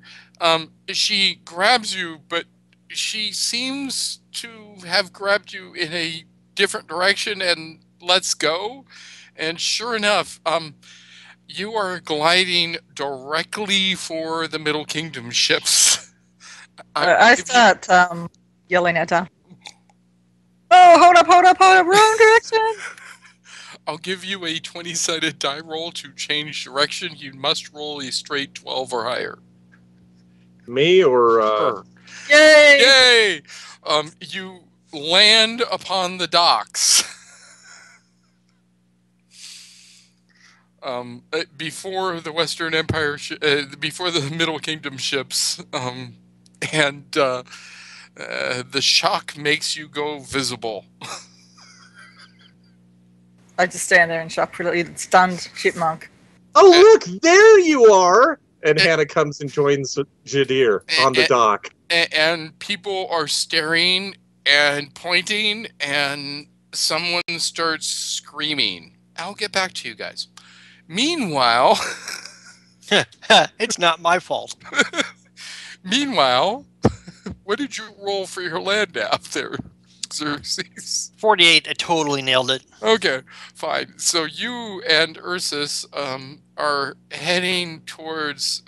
she grabs you, but she seems to have grabbed you in a different direction and lets go. And sure enough, you are gliding directly for the Middle Kingdom ships. I start yelling at her. Oh, hold up, wrong direction. I'll give you a 20-sided die roll to change direction. You must roll a straight 12 or higher. Me or Her. Yay! Yay! You land upon the docks. Before the Western Empire, before the Middle Kingdom ships, and the shock makes you go visible. I just stand there in shock, pretty stunned chipmunk. oh look, there you are! And Hannah comes and joins Jadir on the dock. And people are staring and pointing, and someone starts screaming. I'll get back to you guys. Meanwhile, It's not my fault. meanwhile, what did you roll for your land nav there, Xerxes? 48. I totally nailed it. Okay, fine. So you and Ursus are heading towards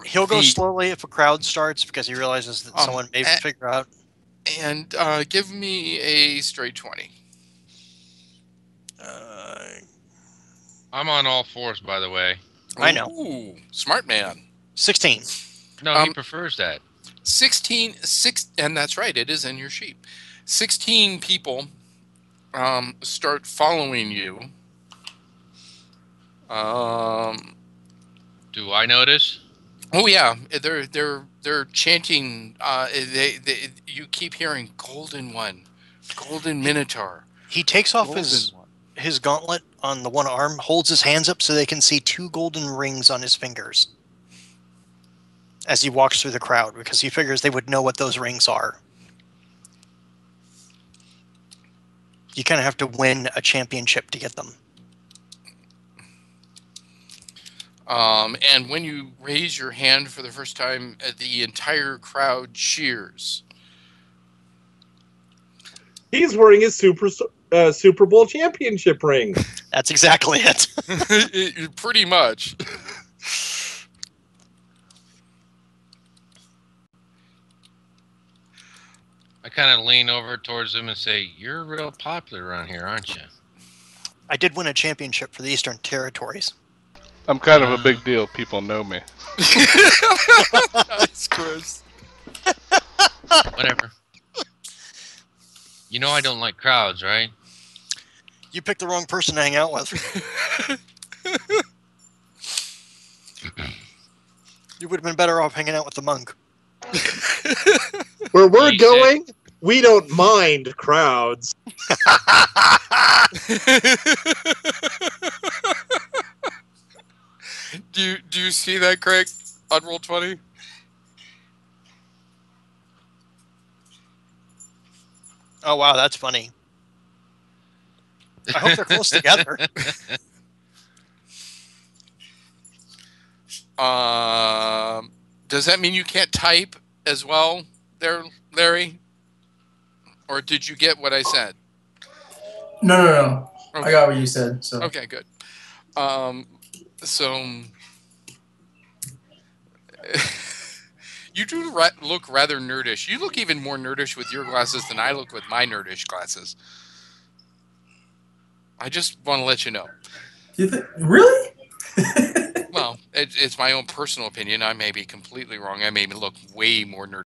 He'll go the- slowly if a crowd starts because he realizes that someone may figure out. and give me a straight 20. I'm on all fours, by the way. I know. Ooh, smart man. 16. No, he prefers that. 16, and that's right, it is in your sheet. 16 people start following you. Do I notice? Oh yeah, they're chanting. You keep hearing "Golden One," "Golden Minotaur." He takes off Golden his gauntlet on the one arm, holds his hands up so they can see 2 golden rings on his fingers as he walks through the crowd, because he figures they would know what those rings are. You kind of have to win a championship to get them. And when you raise your hand for the first time, the entire crowd cheers. He's wearing his Super Bowl championship ring. That's exactly it. Pretty much. I kind of lean over towards him and say, "You're real popular around here, aren't you?" I did win a championship for the Eastern Territories. I'm kind of a big deal. People know me. Nice, Chris. Whatever. You know I don't like crowds, right? You picked the wrong person to hang out with. You would have been better off hanging out with the monk. Where we're He going, we don't mind crowds. Do you see that, Craig, on Roll20? Oh, wow, that's funny. I hope they're close together. Does that mean you can't type as well there, Larry? Or did you get what I said? No. Okay. I got what you said. So Okay, good. So you do look rather nerdish. You look even more nerdish with your glasses than I look with my nerdish glasses. I just want to let you know. you think really? Well, it's my own personal opinion. I may be completely wrong. I may look way more nerdish